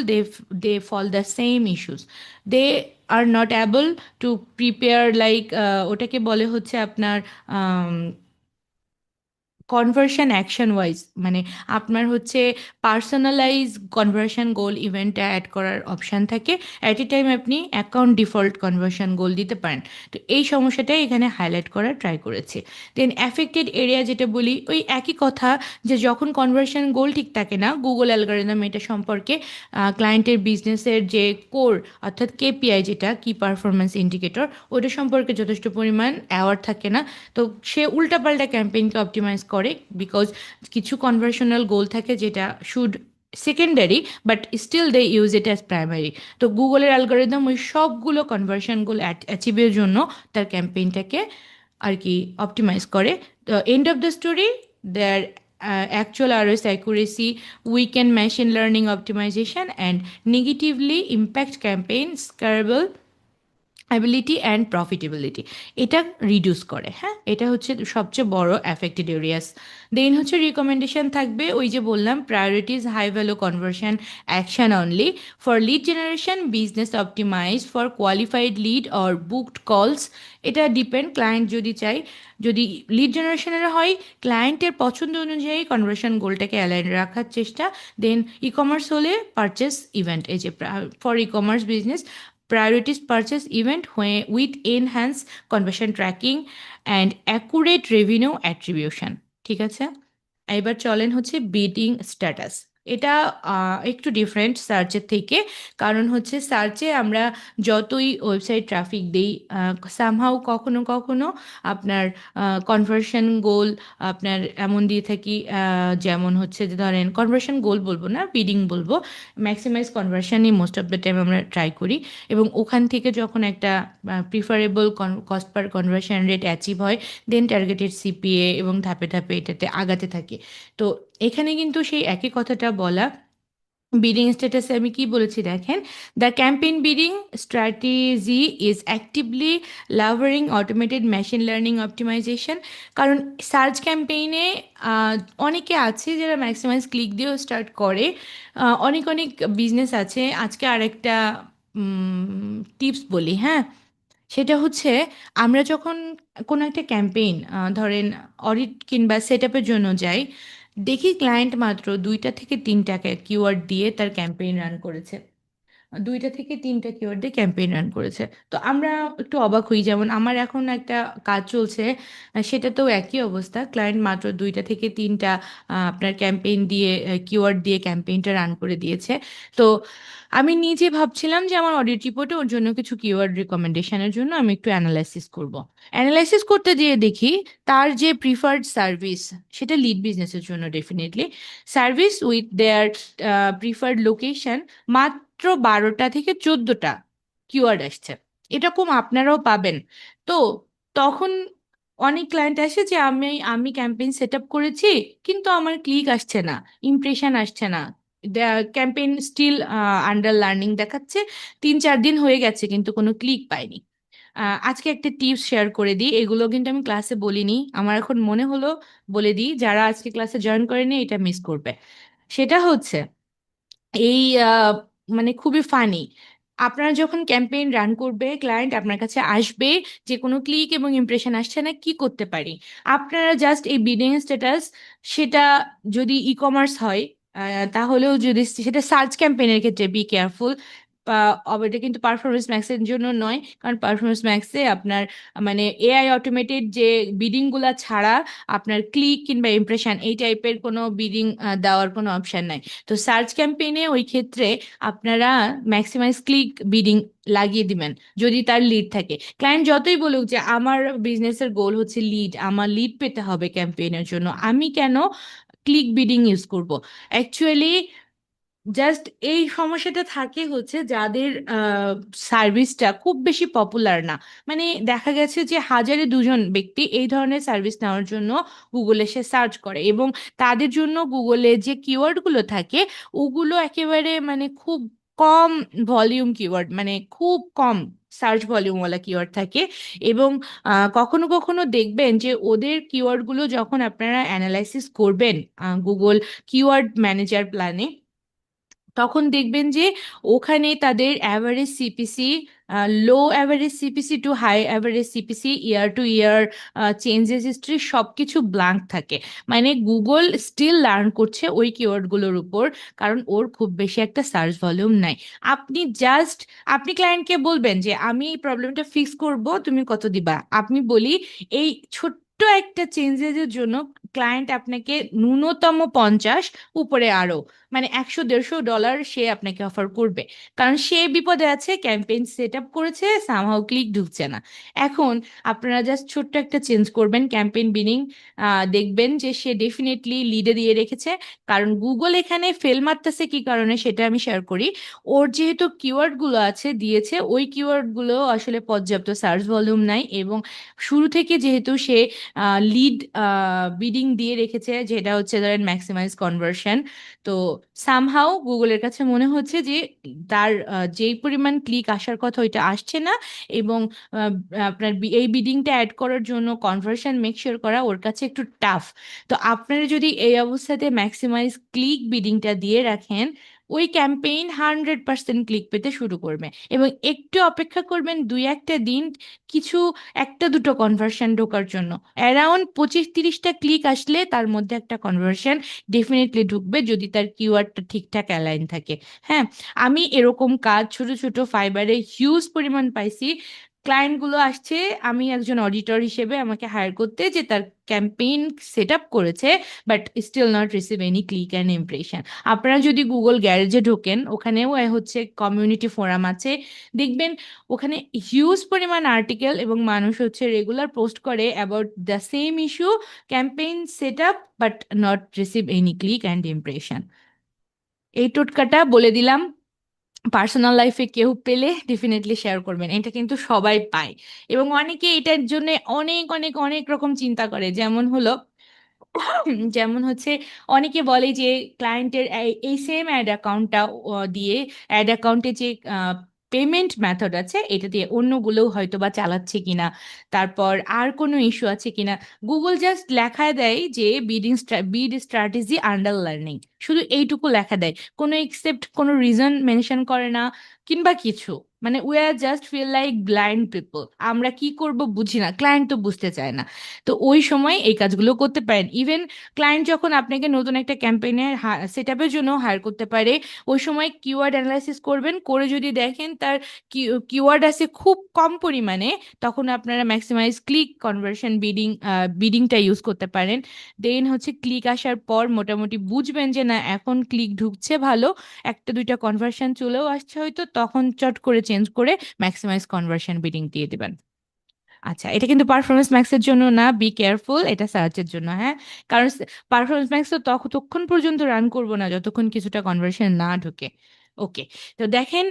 they fall the same issues. They are not able to prepare like ওটাকে বলে হচ্ছে আপনার কনভার্সন অ্যাকশন ওয়াইজ, মানে আপনার হচ্ছে পার্সোনালাইজ কনভার্সন গোল ইভেন্টে অ্যাড করার অপশান থাকে। অ্যাট এ টাইম আপনি অ্যাকাউন্ট ডিফল্ট কনভার্সন গোল দিতে পারেন। তো এই সমস্যাটাই এখানে হাইলাইট করার ট্রাই করেছি। দেন অ্যাফেক্টেড এরিয়া যেটা বলি ওই একই কথা, যে যখন কনভার্সন গোল ঠিক থাকে না গুগল অ্যালগোরিদম এটা সম্পর্কে ক্লায়েন্টের বিজনেসের যে কোর অর্থাৎ কেপিআই যেটা কি পারফরমেন্স ইন্ডিকেটর ওটা সম্পর্কে যথেষ্ট পরিমাণ অ্যাওয়ার থাকে না। তো সে উল্টাপাল্টা ক্যাম্পেইনকে অপটিমাইজ করে, বিকজ কিছু কনভার্সনাল গোল থাকে যেটা should secondary but still they use it as primary. তো গুগলের অ্যালগোরিদম ওই সবগুলো কনভার্সন গোল অ্যাচিভের জন্য তার ক্যাম্পেইনটাকে আর কি অপটিমাইজ করে। End of the story, there actual ROS accuracy, weaken machine learning optimization, and negatively impact campaign scalable ability and profitability, এটা রিডিউস করে। হ্যাঁ, এটা হচ্ছে সবচেয়ে বড় অ্যাফেক্টেড এরিয়াস। দেন হচ্ছে রিকমেন্ডেশন থাকবে, ওই যে বললাম prioritise high value conversion action only for lead generation, business optimise for qualified lead or booked calls. এটা ডিপেন্ড, ক্লায়েন্ট যদি চাই, যদি লিড জেনারেশনের হয় ক্লায়েন্টের পছন্দ অনুযায়ী কনভার্সন গোলটাকে অ্যালাইন রাখার চেষ্টা। দেন ই কমার্স হলে পারচেস ইভেন্ট, এই যে for e commerce business priorities purchase event with enhanced conversion tracking and accurate revenue attribution। ঠিক আছে, এবার চলেন হচ্ছে বিডিং স্ট্যাটাস। এটা একটু ডিফারেন্ট সার্চের থেকে, কারণ হচ্ছে সার্চে আমরা যতই ওয়েবসাইট ট্রাফিক দিই, সামহাউ কখনো কখনো আপনার কনভার্সন গোল আপনার এমন দিয়ে থাকি, যেমন হচ্ছে যে ধরেন কনভার্সন গোল বলবো না, বিডিং বলবো, ম্যাক্সিমাইজ কনভার্সনই মোস্ট অফ দ্য টাইম আমরা ট্রাই করি। এবং ওখান থেকে যখন একটা preferable cost per conversion rate achieve হয়, দেন টার্গেটেড সিপিএ এবং ধাপে ধাপে এটাতে আগাতে থাকে। তো এখানে কিন্তু সেই একই কথাটা বলা। বিডিং স্ট্যাটাসে আমি কি বলেছি দেখেন, the campaign bidding strategy is actively leveraging automated machine learning optimization. কারণ সার্চ ক্যাম্পেইনে অনেকে আছে যারা ম্যাক্সিমাইজ ক্লিক দিয়েও স্টার্ট করে, অনেক অনেক বিজনেস আছে। আজকে আরেকটা টিপস বলি, হ্যাঁ, সেটা হচ্ছে আমরা যখন কোনো একটা ক্যাম্পেইন ধরেন অডিট কিংবা সেট আপের জন্য যাই, দেখি ক্লায়েন্ট মাত্র 2 থেকে 3টা কিওয়ার্ড দিয়ে তার ক্যাম্পেইন রান করেছে, 2 থেকে 3টা কিওয়ার্ড দিয়ে ক্যাম্পেইন রান করেছে। তো আমরা একটু অবাক হই, যেমন আমার এখন একটা কাজ চলছে, সেটাতেও একই অবস্থা, ক্লায়েন্ট মাত্র 2 থেকে 3টা আপনার ক্যাম্পেইন দিয়ে কিওয়ার্ড দিয়ে ক্যাম্পেইনটা রান করে দিয়েছে। তো আমি নিজে ভাবছিলাম যে আমার অডিট রিপোর্টে ওর জন্য কিছু কিওয়ার্ড রিকমেন্ডেশনের জন্য আমি একটু অ্যানালাইসিস করব। অ্যানালাইসিস করতে গিয়ে দেখি তার যে প্রিফার্ড সার্ভিস, সেটা লিড বিজনেসের জন্য definitely, service with their preferred location, মাত্র 12 থেকে 14টা কিওয়ার্ড আসছে। এরকম আপনারাও পাবেন। তো তখন অনেক ক্লায়েন্ট আসে যে আমি ক্যাম্পেইন সেট আপ করেছি, কিন্তু আমার ক্লিক আসছে না, ইমপ্রেশন আসছে না, ক্যাম্পেইন স্টিল আন্ডার লার্নিং দেখাচ্ছে, 3-4 দিন হয়ে গেছে কিন্তু কোনো ক্লিক পাইনি। আজকে একটা টিপস শেয়ার করে দিই, এগুলো কিন্তু আমি ক্লাসে বলিনি, আমার এখন মনে হলো বলে দিই, যারা আজকে ক্লাসে জয়েন করেনি এটা মিস করবে। সেটা হচ্ছে এই মানে খুবই ফানি, আপনারা যখন ক্যাম্পেইন রান করবে ক্লায়েন্ট আপনার কাছে আসবে যে কোনো ক্লিক এবং ইমপ্রেশন আসছে না, কি করতে পারি? আপনারা জাস্ট এই বিডিং স্ট্যাটাস, সেটা যদি ই কমার্স হয়, তাহলেও যদি সেটা সার্চ ক্যাম্পেইনের ক্ষেত্রে বি কেয়ারফুল, এটা কিন্তু পারফরমেন্স ম্যাক্সের জন্য নয়, কারণ পারফরমেন্স ম্যাক্সে আপনার মানে এআই অটোমেটেড যে বিডিংগুলা ছাড়া আপনার ক্লিক কিংবা ইমপ্রেশন এই টাইপের কোনো বিডিং দেওয়ার কোনো অপশন নাই। তো সার্চ ক্যাম্পেইনে ওই ক্ষেত্রে আপনারা ম্যাক্সিমাইজ ক্লিক বিডিং লাগিয়ে দিবেন যদি তার লিড থাকে। ক্লায়েন্ট যতই বলুক যে আমার বিজনেসের গোল হচ্ছে লিড, আমার লিড পেতে হবে ক্যাম্পেইনের জন্য, আমি কেন ক্লিক বিডিং ইউজ করব? অ্যাকচুয়ালি জাস্ট এই সমস্যাটা থাকে হচ্ছে যাদের সার্ভিসটা খুব বেশি পপুলার না, মানে দেখা গেছে যে 1000-এ 2জন ব্যক্তি এই ধরনের সার্ভিস নেওয়ার জন্য গুগলে সে সার্চ করে, এবং তাদের জন্য গুগলে যে কিওয়ার্ডগুলো থাকে ওগুলো একেবারে মানে খুব কম ভলিউম কিওয়ার্ড, মানে খুব কম সার্চ ভলিউমওয়ালা কিওয়ার্ড থাকে। এবং কখনো কখনো দেখবেন যে ওদের কিওয়ার্ডগুলো যখন আপনারা অ্যানালাইসিস করবেন গুগল কিওয়ার্ড ম্যানেজার প্ল্যানে, তখন দেখবেন যে ওখানে তাদের average CPC, low average CPC to high average CPC, year to year changes history সব কিছু ব্ল্যাঙ্ক থাকে। মানে গুগল স্টিল লার্ন করছে ওই কিওয়ার্ডগুলোর উপর, কারণ ওর খুব বেশি একটা সার্চ ভলিউম নাই। আপনি জাস্ট আপনি ক্লায়েন্টকে বলবেন যে আমি এই প্রবলেমটা ফিক্স করব, তুমি কত দিবা? আপনি বলি এই ছোট্ট একটা চেঞ্জেসের জন্য ক্লায়েন্ট আপনাকে ন্যূনতম 50, উপরে আরো মানে $100-150 সে আপনাকে অফার করবে, কারণ সে বিপদে আছে, ক্যাম্পেইন সেট আপ করেছে, সামহাও ক্লিক ঢুকছে না। এখন আপনারা জাস্ট ছোট্ট একটা চেঞ্জ করবেন ক্যাম্পেইন বিনিং, দেখবেন যে সে ডেফিনেটলি লিডে দিয়ে রেখেছে। কারণ গুগল এখানে ফেল মারতেছে কি কারণে সেটা আমি শেয়ার করি। ওর যেহেতু কিওয়ার্ডগুলো আছে দিয়েছে, ওই কিওয়ার্ডগুলো আসলে পর্যাপ্ত সার্চ ভলিউম নাই, এবং শুরু থেকে যেহেতু সে লিড বিডিং বিডিং দিয়ে রেখেছে, যেটা হচ্ছে ধরেন ম্যাক্সিমাইজ কনভার্সন। তো সামহাও গুগলের কাছে মনে হচ্ছে যে তার যেই পরিমাণ ক্লিক আসার কথা ওইটা আসছে না, এবং আহ, আপনার এই বিডিংটা অ্যাড করার জন্য কনভার্সন মেক শিওর করা ওর কাছে একটু টাফ। তো আপনারা যদি এই অবস্থাতে ম্যাক্সিমাইজ ক্লিক বিডিংটা দিয়ে রাখেন, ওই ক্যাম্পেইন 100% ক্লিক পেতে শুরু করবে, এবং একটু অপেক্ষা করবেন 2-1 দিন, কিছু একটা দুটো কনভার্সন ঢোকার জন্য। অ্যারাউন্ড 25-30টা ক্লিক আসলে তার মধ্যে একটা কনভার্সন ডেফিনেটলি ঢুকবে, যদি তার কিওয়ার্ডটা ঠিকঠাক অ্যালাইন থাকে। হ্যাঁ, আমি এরকম কাজ ছোট ছোট ফাইবারে হিউজ পরিমাণ পাইছি। ক্লায়েন্টগুলো আসছে, আমি একজন অডিটর হিসেবে আমাকে হায়ার করতে, যে তার ক্যাম্পেইন সেট আপ করেছে, but still not receive any click and impression. আপনারা যদি গুগল গ্যারেজে ঢোকেন, ওখানেও হচ্ছে কমিউনিটি ফোরাম আছে, দেখবেন ওখানে হিউজ পরিমাণ আর্টিকেল এবং মানুষ হচ্ছে রেগুলার পোস্ট করে about the same issue, campaign set up but not receive any click and impression. এই টোটকাটা বলে দিলাম, পার্সোনাল লাইফে কেউ পেলে ডেফিনেটলি শেয়ার করবেন, এটা কিন্তু সবাই পায়। এবং অনেকে এটার জন্য অনেক অনেক অনেক রকম চিন্তা করে, যেমন হলো যেমন হচ্ছে অনেকে বলে যে ক্লায়েন্টের এই সেম অ্যাড অ্যাকাউন্টটা দিয়ে, অ্যাড অ্যাকাউন্টে যে পেমেন্ট মেথড আছে এটা দিয়ে অন্যগুলোও হয়তো বা চালাচ্ছে কিনা, তারপর আর কোনো ইস্যু আছে কিনা। গুগল জাস্ট লেখা দেয় যে বিড স্ট্র্যাটেজি আন্ডার লার্নিং, শুধু এইটুকু লেখা দেয়, কোনো এক্সেপ্ট কোনো রিজন মেনশন করে না কিংবা কিছু। মানে we are just feel like blind people, আমরা কি করব বুঝি না, ক্লায়েন্ট তো বুঝতে চায় না। তো ওই সময় এই কাজগুলো করতে পারেন। ইভেন ক্লায়েন্ট যখন আপনাকে নতুন একটা ক্যাম্পেইনের সেট আপের জন্য হায়ার করতে পারে, ওই সময় কিওয়ার্ড অ্যানালাইসিস করবেন, করে যদি দেখেন তার কিওয়ার্ড আছে খুব কম পরিমাণে, তখন আপনারা ম্যাক্সিমাইজ ক্লিক কনভার্সন বিডিংটা ইউজ করতে পারেন। দেন হচ্ছে ক্লিক আসার পর মোটামুটি বুঝবেন যে না এখন ক্লিক ঢুকছে ভালো, একটা দুইটা কনভার্সন চলেও আসছে হয়তো, তখন চট করে চেঞ্জ করে ম্যাক্সিমাইজ কনভার্সন বিডিং দিয়ে দেবেন। আচ্ছা, এটা কিন্তু পারফরমেন্স ম্যাক্সের জন্য না, বি কেয়ারফুল, এটা সার্চের জন্য। হ্যাঁ, কারণ পারফরমেন্স ম্যাক্স তো ততক্ষণ পর্যন্ত রান করবো না যতক্ষণ কিছুটা কনভার্সন না ঢোকে। ওকে, তো দেখেন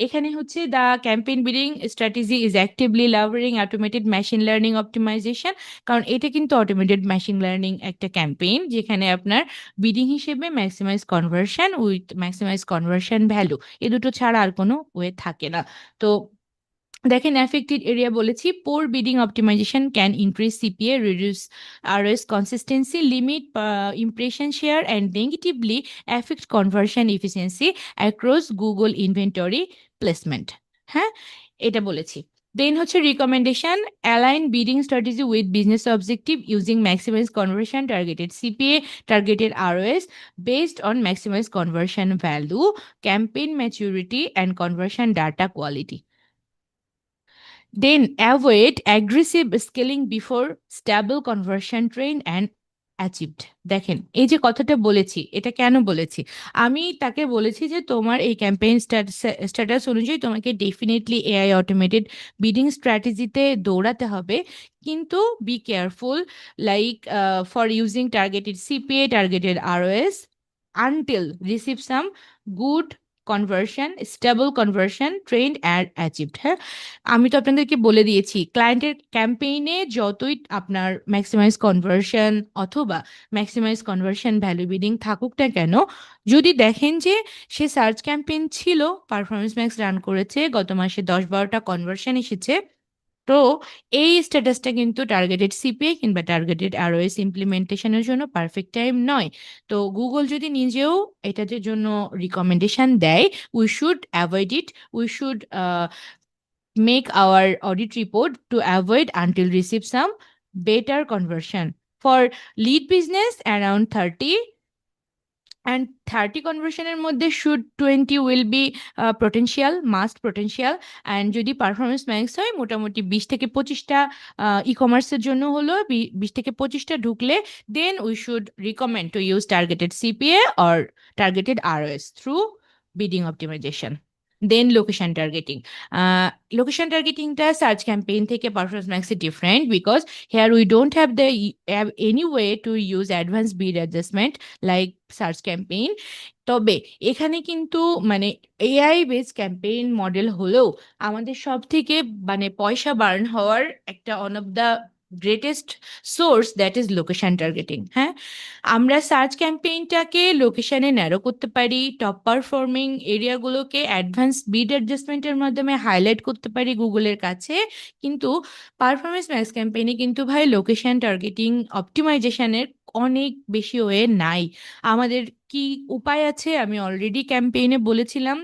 এখানে হচ্ছে the campaign bidding strategy is actively leveraging automated machine learning optimization. কারণ এটা কিন্তু অটোমেটেড মেশিন লার্নিং একটা ক্যাম্পেইন, যেখানে আপনার বিডিং হিসেবে maximize conversion with maximize conversion value, এ দুটো ছাড়া আর কোনো ওয়ে থাকে না। তো দেখেন অ্যাফেক্টেড এরিয়া বলেছি, poor bidding optimization can increase CPA, reduce RS consistency, limit impression share and negatively affect conversion efficiency across Google inventory placement. হ্যাঁ, এটা বলেছি। দেন হচ্ছে recommendation, align bidding strategy with business objective using maximize conversion, targeted CPA, targeted ROS based on maximize conversion value, campaign maturity and conversion data quality. Then avoid aggressive scaling before stable conversion trained and achieved. দেখেন এই যে কথাটা বলেছি, এটা কেন বলেছি, আমি তাকে বলেছি যে তোমার এই ক্যাম্পেইন স্ট্যাটাস অনুযায়ী তোমাকে ডেফিনেটলি এআই অটোমেটেড বিডিং স্ট্র্যাটেজিতে দৌড়াতে হবে, কিন্তু be careful like for using targeted CPA, targeted ROS until receive some good conversion, stable conversion trend and achieved. হ্যাঁ, আমি তো আপনাদেরকে বলে দিয়েছি ক্লায়েন্টের ক্যাম্পেইনে যতই আপনার ম্যাক্সিমাইজ কনভার্সন অথবা ম্যাক্সিমাইজ কনভার্সন ভ্যালু বিডিং থাকুক না কেন, যদি দেখেন যে সে সার্চ ক্যাম্পেইন ছিল, পারফরমেন্স ম্যাক্স রান করেছে, গত মাসে 10-12টা কনভার্সন এসেছে, তো এই স্ট্যাটাসটা কিন্তু টার্গেটেড সিপিএ কিংবা টার্গেটেড আরওএস ইমপ্লিমেন্টেশনের জন্য পারফেক্ট টাইম নয়। তো গুগল যদি নিজেও এটার জন্য রিকমেন্ডেশন দেয়, we should avoid it, we should make our audit report to avoid until receive some better conversion. For lead business around 30 and 30 কনভার্সনের মধ্যে should 20 will be potential, must potential. And যদি পারফরমেন্স ম্যাক্স হয় মোটামুটি 20 থেকে 25টা ই কমার্সের জন্য হলো, 20 থেকে 25টা ঢুকলে then we should recommend to use targeted CPA or targeted ROS through bidding optimization. Then location targeting, location টার্গেটিংটা সার্চ ক্যাম্পেইন থেকে পারফরমেন্স ম্যাক্সে different, because here we don't have any way to use advance bid adjustment like search campaign. তবে এখানে কিন্তু মানে এআই বেস ক্যাম্পেইন মডেল হলেও আমাদের সব থেকে মানে পয়সা বার্ন হওয়ার একটা one of the greatest source that is location targeting. হ্যাঁ, আমরা সার্চ ক্যাম্পেইনটাকে লোকেশনে ন্যারো করতে পারি, টপ পারফর্মিং এরিয়াগুলোকে অ্যাডভান্স বিড অ্যাডজাস্টমেন্টের মাধ্যমে হাইলাইট করতে পারি গুগলের কাছে। কিন্তু পারফরমেন্স ম্যাক্স ক্যাম্পেইনে কিন্তু ভাই লোকেশন টার্গেটিং অপটিমাইজেশনের অনেক বেশি ওয়ে নাই। আমাদের কি উপায় আছে আমি অলরেডি ক্যাম্পেইনে বলেছিলাম,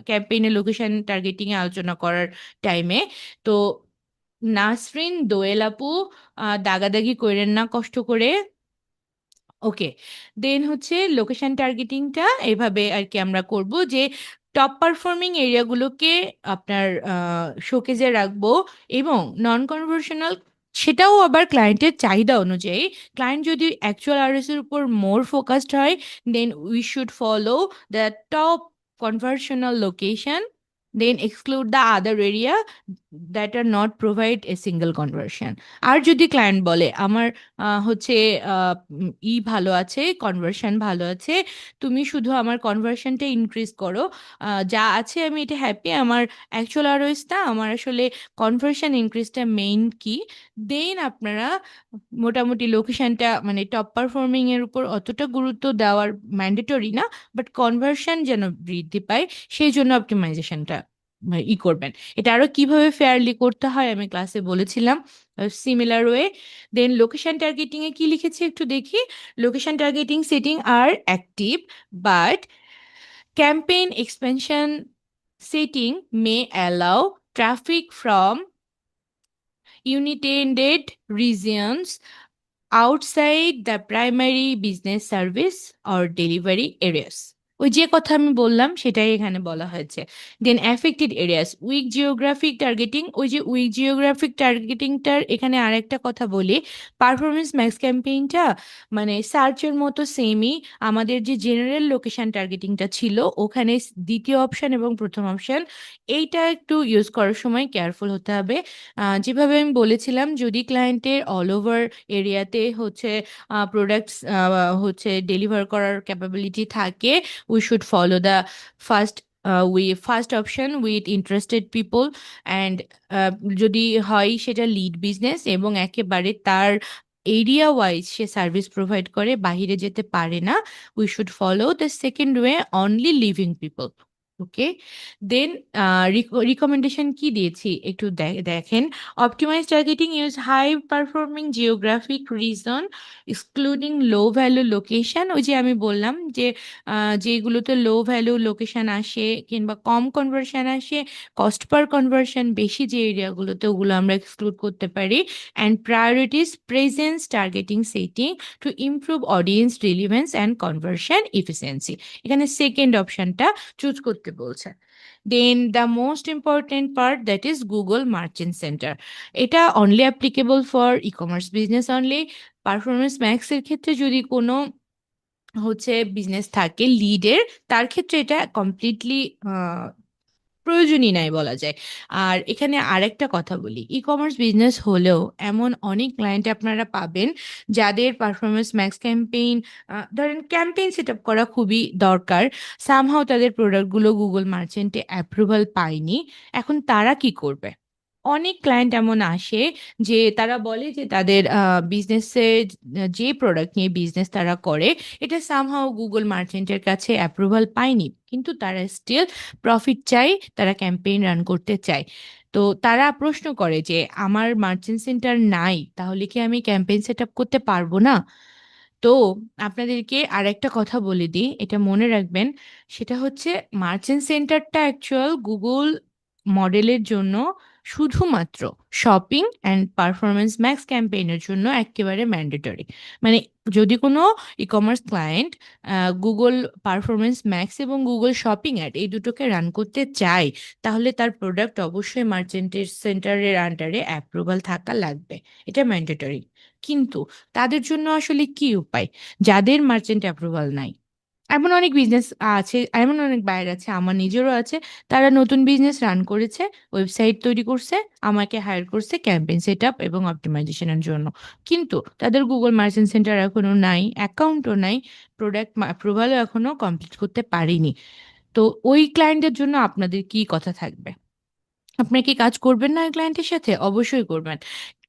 ক্যাম্পেইনে লোকেশন টার্গেটিংয়ে আলোচনা করার টাইমে। তো নাসরিন দোয়েল আপু, দাগাদাগি করেন না কষ্ট করে। ওকে, দেন হচ্ছে লোকেশন টার্গেটিংটা এভাবে আর কি আমরা করব যে টপ পারফর্মিং এরিয়াগুলোকে আপনার শোকেজে রাখবো, এবং নন কনভার্সনাল সেটাও আবার ক্লায়েন্টের চাহিদা অনুযায়ী। ক্লায়েন্ট যদি অ্যাকচুয়াল আরএস এর উপর মোর ফোকাসড হয়, then we should follow the top conversional location, then exclude the other area that are not provide a single conversion. আর যদি ক্লায়েন্ট বলে আমার হচ্ছে ভালো আছে, কনভার্সন ভালো আছে, তুমি শুধু আমার কনভার্সনটা ইনক্রিজ করো, যা আছে আমি এটা হ্যাপি, আমার অ্যাকচুয়াল আরওএস না, আমার আসলে কনভার্সন ইনক্রিজটা মেইন কি, দেন আপনারা মোটামুটি লোকেশনটা মানে টপ পারফর্মিং এর উপর অতটা গুরুত্ব দেওয়ার ম্যান্ডেটরি না, বাট কনভার্সন যেন বৃদ্ধি পায় সেই জন্য অপটিমাইজেশনটা করবেন। এটা আরো কিভাবে ফেয়ারলি করতে হয় আমি ক্লাসে বলেছিলাম, similar way. Then location targeting এ কি লিখেছি একটু দেখি। Location targeting setting are active, but campaign expansion setting may allow traffic from united regions outside the primary business service or delivery areas। ওই যে কথা আমি বললাম সেটাই এখানে বলা হয়েছে। Then affected areas weak geographic targeting, ওই যে উইক জিওগ্রাফিক টার্গেটিংটার এখানে আরেকটা কথা বলি। পারফরমেন্স ম্যাক্স ক্যাম্পেইনটা মানে সার্চের মতো সেমই, আমাদের যে জেনারেল লোকেশন টার্গেটিংটা ছিল ওখানে দ্বিতীয় অপশন এবং প্রথম অপশন, এইটা একটু ইউজ করার সময় কেয়ারফুল হতে হবে। যেভাবে আমি বলেছিলাম যদি ক্লায়েন্টের অল ওভার এরিয়াতে হচ্ছে প্রোডাক্টস হচ্ছে ডেলিভার করার ক্যাপাবিলিটি থাকে, we should follow the first first option with interested people, and যদি হয় সেটা লিড বিজনেস এবং একেবারে তার এরিয়া ওয়াইজ সে সার্ভিস প্রোভাইড করে বাইরে যেতে পারে না, we should follow the second way only living people. Okay, then recommendation কি দিয়েছি একটু দেখেন। Optimize targeting use high performing geographic region excluding low value location. ওই যে আমি বললাম যে যেগুলোতে লো ভ্যালু লোকেশন আসে কিংবা কম কনভার্সন আসে, কস্ট পার কনভার্সন বেশি যে এরিয়াগুলোতে, ওগুলো আমরা এক্সক্লুড করতে পারি। And prioritise presence targeting setting to improve audience relevance and conversion efficiency, এখানে সেকেন্ড অপশনটা চুজ করতে বলছে। Then the most important part that is Google merchant centre, এটা only applicable for e commerce business only. Performance ম্যাক্সের ক্ষেত্রে যদি কোনো হচ্ছে বিজনেস থাকে লিডের, তার ক্ষেত্রে এটা কমপ্লিটলি প্রয়োজনই নাই বলা যায়। আর এখানে আরেকটা কথা বলি, ই কমার্স বিজনেস হলেও এমন অনেক ক্লায়েন্ট আপনারা পাবেন যাদের পারফরমেন্স ম্যাক্স ক্যাম্পেইন, ধরেন ক্যাম্পেইন সেট আপ করা খুবই দরকার, সামহাও তাদের প্রোডাক্টগুলো গুগল মার্চেন্টে অ্যাপ্রুভাল পায়নি। এখন তারা কি করবে? অনেক ক্লায়েন্ট এমন আসে যে তারা বলে যে তাদের বিজনেসে যে প্রোডাক্ট নিয়ে বিজনেস তারা করে এটা সামহাও গুগল মার্চেন্টের কাছে অ্যাপ্রুভাল পায়নি, কিন্তু তারা স্টিল প্রফিট চাই, তারা ক্যাম্পেইন রান করতে চায়। তো তারা প্রশ্ন করে যে আমার মার্চেন্ট সেন্টার নাই, তাহলে কি আমি ক্যাম্পেইন সেট আপ করতে পারবো না? তো আপনাদেরকে আরেকটা কথা বলে দিই, এটা মনে রাখবেন, সেটা হচ্ছে মার্চেন্ট সেন্টারটা অ্যাকচুয়াল গুগল মডেলের জন্য শুধুমাত্র শপিং অ্যান্ড পারফরমেন্স ম্যাক্স ক্যাম্পেইনের জন্য একেবারে ম্যান্ডেটরি। মানে যদি কোনো e commerce client Google performance max এবং গুগল শপিং অ্যাড এই দুটোকে রান করতে চায়, তাহলে তার প্রোডাক্ট অবশ্যই মার্চেন্টের সেন্টারের আন্ডারে অ্যাপ্রুভাল থাকা লাগবে, এটা ম্যান্ডেটরি। কিন্তু তাদের জন্য আসলে কি উপায়? যাদের মার্চেন্ট অ্যাপ্রুভাল নাই, এমন অনেক বিজনেস আছে, এমন অনেক বায়ার আছে, আমার নিজেরও আছে, তারা নতুন বিজনেস রান করেছে, ওয়েবসাইট তৈরি করছে, আমাকে হায়ার করছে ক্যাম্পেইন সেট আপ এবং অপটিমাইজেশনের জন্য, কিন্তু তাদের গুগল মার্চেন্ট সেন্টার এখনো নাই, অ্যাকাউন্টও নাই, প্রোডাক্ট অ্যাপ্রুভালও এখনো কমপ্লিট করতে পারিনি। তো ওই ক্লায়েন্টের জন্য আপনাদের কি কথা থাকবে? আপনার কি কাজ করবেন না ক্লায়েন্টের সাথে? অবশ্যই করবেন।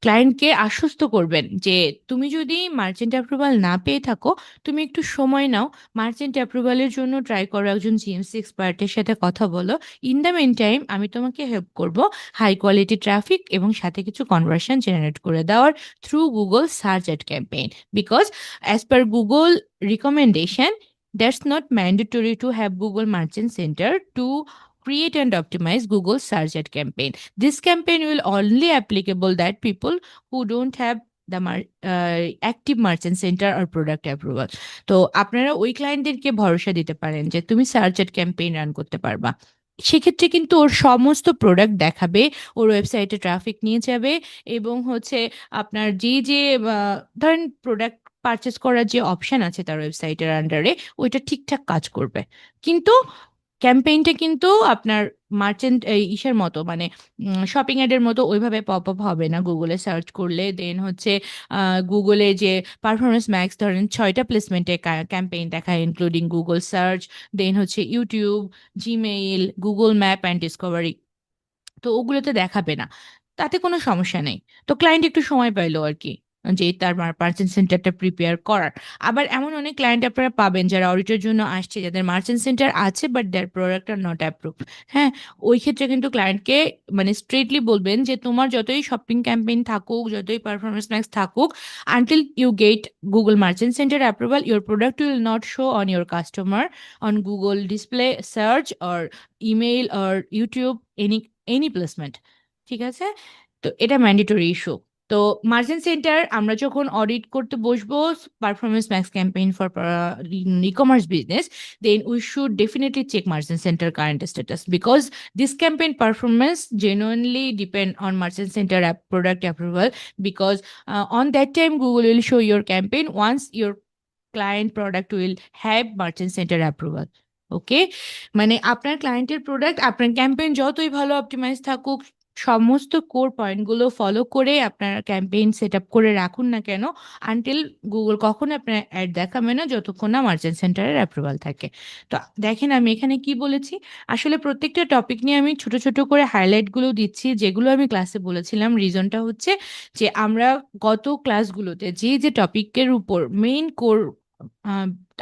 ক্লায়েন্টকে আশ্বস্ত করবেন যে তুমি যদি মার্চেন্ট অ্যাপ্রুভাল না পেয়ে থাকো, তুমি একটু সময় নাও, মার্চেন্ট অ্যাপ্রুভালের জন্য ট্রাই করো, একজন জিএমসি এক্সপার্টের সাথে কথা বলো। ইন দ্য মেন টাইম আমি তোমাকে হেল্প করব হাই কোয়ালিটি ট্রাফিক এবং সাথে কিছু কনভার্সন জেনারেট করে দেওয়ার through Google search ad campaign. Because as per Google recommendation, that's not mandatory to have Google Merchant Center to create and optimize Google search ad campaign. This campaign will only applicable that people who don't have the active merchant center or product approval. তো আপনারা ওই ক্লায়েন্টদেরকে ভরসা দিতে পারেন যে তুমি সার্চ এড ক্যাম্পেইন রান করতে পারবা। সেক্ষেত্রে কিন্তু ওর সমস্ত প্রোডাক্ট দেখাবে, ওর ওয়েবসাইটে ট্রাফিক নিয়ে যাবে, এবং হচ্ছে আপনার যে যে ধরেন প্রোডাক্ট পারচেস করার যে অপশন আছে তার ওয়েবসাইটের আন্ডারে, ওইটা ঠিকঠাক কাজ করবে। কিন্তু ক্যাম্পেইনটা কিন্তু আপনার মার্চেন্ট ইসের মতো, মানে শপিং অ্যাডের মতো ওইভাবে পপ আপ হবে না গুগলে সার্চ করলে। দেন হচ্ছে গুগলে যে পারফরমেন্স ম্যাক্স ধরেন 6টা প্লেসমেন্টে ক্যাম্পেইন দেখায়, ইনক্লুডিং গুগল সার্চ, দেন হচ্ছে YouTube, Gmail, Google map and Discovery. তো ওগুলোতে দেখাবে না, তাতে কোনো সমস্যা নেই। তো ক্লায়েন্ট একটু সময় পাইলো আর কি, যে তার মার্চেন্ট সেন্টারটা প্রিপেয়ার করার। আবার এমন অনেক ক্লায়েন্ট আপনারা পাবেন যারা অডিটের জন্য আসছে, যাদের মার্চেন্ট সেন্টার আছে but there product are not approve. হ্যাঁ, ওই ক্ষেত্রে কিন্তু ক্লায়েন্টকে মানে স্ট্রেটলি বলবেন যে তোমার যতই শপিং ক্যাম্পেইন থাকুক, যতই পারফরমেন্স ম্যাক্স থাকুক, until you get Google merchant center approval, your product will not show on your customer on Google display search or email or YouTube, any placement. ঠিক আছে? তো এটা ম্যান্ডেটরি ইস্যু। তো মার্চেন্ট সেন্টার আমরা যখন অডিট করতে বসবো performance max campaign for ecommerce business, then we should definitely check merchant center current status, because this campaign performance genuinely depend on merchant center product approval, because on that time Google will show your campaign once your client product will have merchant center approval. ওকে, মানে আপনার ক্লায়েন্টের প্রোডাক্ট আপনার ক্যাম্পেইন যতই ভালো অপটিমাইজ থাকুক, সমস্ত কোর পয়েন্টগুলো ফলো করে আপনার ক্যাম্পেইন সেট আপ করে রাখুন না কেন, আনটিল গুগল কখনো আপনার অ্যাড দেখাবে না যতক্ষণ না মার্চেন্ট সেন্টারের অ্যাপ্রুভাল থাকে। তো দেখেন আমি এখানে কি বলেছি, আসলে প্রত্যেকটা টপিক নিয়ে আমি ছোট ছোট করে হাইলাইটগুলো দিচ্ছি, যেগুলো আমি ক্লাসে বলেছিলাম। রিজনটা হচ্ছে যে আমরা গত ক্লাসগুলোতে যে যে টপিকের উপর মেইন কোর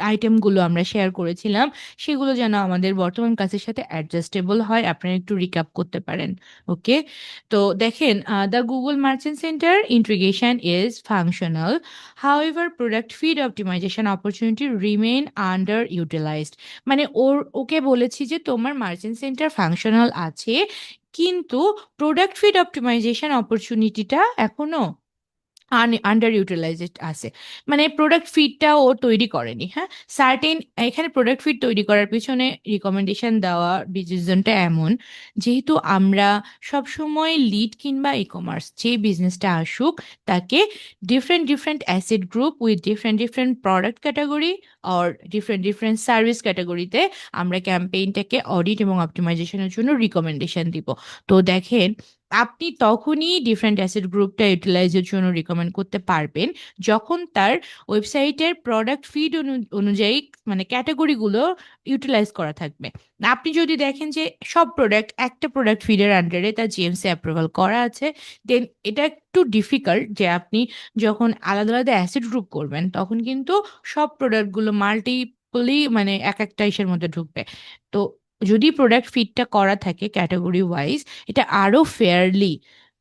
আইটেমগুলো আমরা শেয়ার করেছিলাম, সেগুলো যেন আমাদের বর্তমান কাজের সাথে অ্যাডজাস্টেবল হয়, আপনারা একটু রিক্যাপ করতে পারেন। ওকে, তো দেখেন the Google merchant center integration is functional, however product feed optimisation opportunity remain underutilised. মানে ওকে বলেছি যে তোমার মার্চেন্ট সেন্টার ফাংশনাল আছে, কিন্তু প্রোডাক্ট ফিড অপটিমাইজেশন অপরচুনিটিটা এখনো আন্ডার ইউটিলাইজড আছে। মানে প্রোডাক্ট ফিডটা ও তৈরি করেনি। হ্যাঁ, সার্টেন এখানে প্রোডাক্ট ফিড তৈরি করার পিছনে রিকমেন্ডেশন দেওয়া ডিসিশনটা এমন, যেহেতু আমরা সবসময় লিড কিংবা ই কমার্স যে বিজনেসটা আসুক তাকে different different asset group with different different product category or different different service ক্যাটাগরিতে আমরা ক্যাম্পেইনটাকে অডিট এবং অপটিমাইজেশনের জন্য রিকমেন্ডেশন দিব। তো দেখেন, আপনি তখনই ডিফারেন্ট অ্যাসেট গ্রুপটা ইউটিলাইজের জন্য রিকমেন্ড করতে পারবেন যখন তার ওয়েবসাইটের প্রোডাক্ট ফিড অনুযায়ী মানে ক্যাটাগরিগুলো ইউটিলাইজ করা থাকবে। আপনি যদি দেখেন যে সব প্রোডাক্ট একটা প্রোডাক্ট ফিডের আন্ডারে তার জিএমসি অ্যাপ্রুভাল করা আছে, দেন এটা একটু ডিফিকাল্ট যে আপনি যখন আলাদা আলাদা অ্যাসেট গ্রুপ করবেন তখন কিন্তু সব প্রোডাক্টগুলো মাল্টিপলি মানে এক একটা ইসের মধ্যে ঢুকবে। তো যদি প্রোডাক্ট ফিডটা করা থাকে ক্যাটাগরি ওয়াইজ, এটা আরো ফেয়ারলি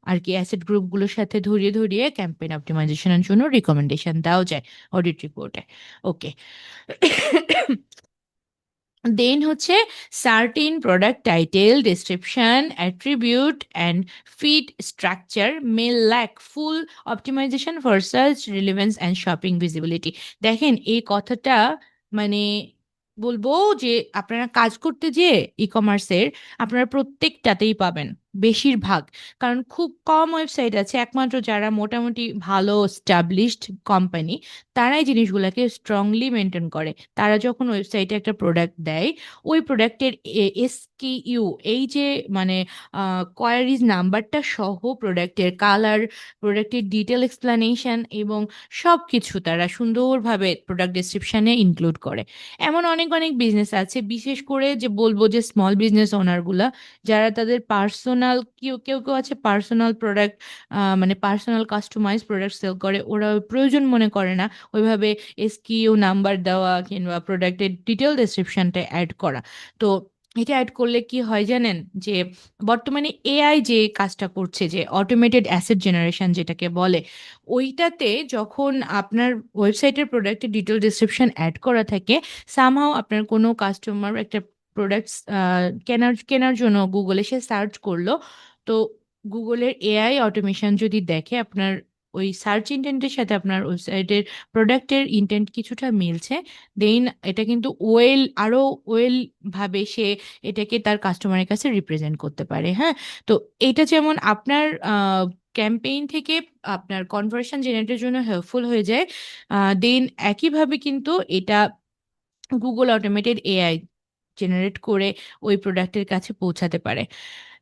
আর কি অ্যাসেট গ্রুপগুলোর সাথে ধরিয়ে ধরিয়ে ক্যাম্পেইন অপটিমাইজেশনের জন্য রিকমেন্ডেশন দেওয়া যায় অডিট রিপোর্টে। ওকে, দেন হচ্ছে certain product title description attribute and feed structure may lack full optimisation for search relevance and shopping visibility. দেখেন এই কথাটা মানে বলবো যে আপনারা কাজ করতে যেয়ে ই কমার্সের আপনারা প্রত্যেকটাতেই পাবেন বেশিরভাগ। কারণ খুব কম ওয়েবসাইট আছে একমাত্র যারা মোটামুটি ভালো স্টাবলিশড কোম্পানি, তারাই জিনিসগুলোকে স্ট্রংলি মেনটেন করে। তারা যখন ওয়েবসাইটে একটা প্রোডাক্ট দেয়, ওই প্রোডাক্টের এসকিইউ এই যে মানে কোয়ারিজ নাম্বারটা সহ প্রোডাক্টের কালার, প্রোডাক্টের ডিটেল এক্সপ্লানেশন এবং সব কিছু তারা সুন্দরভাবে প্রোডাক্ট ডেসক্রিপশনে ইনক্লুড করে। এমন অনেক অনেক বিজনেস আছে, বিশেষ করে যে বলবো যে স্মল বিজনেস ওনারগুলা, যারা তাদের পার্সোনাল পার্সোনাল, কেউ কেউ কেউ আছে পার্সোনাল প্রোডাক্ট, মানে পার্সোনাল কাস্টমাইজ প্রোডাক্ট সেল করে, ওরা ওই প্রয়োজন মনে করে না ওইভাবে এসকিউ নাম্বার দেওয়া কিংবা প্রোডাক্টের ডিটেল ডেসক্রিপশনটা অ্যাড করা। তো এটা অ্যাড করলে কি হয় জানেন, যে বর্তমানে এআই যে কাজটা করছে, যে অটোমেটেড অ্যাসেট জেনারেশন যেটাকে বলে, ওইটাতে যখন আপনার ওয়েবসাইটের প্রোডাক্টের ডিটেল ডিসক্রিপশন অ্যাড করা থাকে, সামহাও আপনার কোনো কাস্টমার একটা প্রোডাক্টস কেনার কেনার জন্য গুগলে সে সার্চ করলো, তো গুগলের এআই অটোমেশন যদি দেখে আপনার ওই সার্চ ইন্টেন্টের সাথে আপনার ওয়েবসাইটের প্রোডাক্টের ইন্টেন্ট কিছুটা মিলছে, দেন এটা কিন্তু আরো ওয়েল ভাবে সে এটাকে তার কাস্টমারের কাছে রিপ্রেজেন্ট করতে পারে। হ্যাঁ, তো এটা যেমন আপনার ক্যাম্পেইন থেকে আপনার কনভার্সন জেনারেটের জন্য হেল্পফুল হয়ে যায়, দেন একইভাবে কিন্তু এটা গুগল অটোমেটেড এআই জেনারেট করে ওই প্রোডাক্টের কাছে পৌঁছাতে পারে।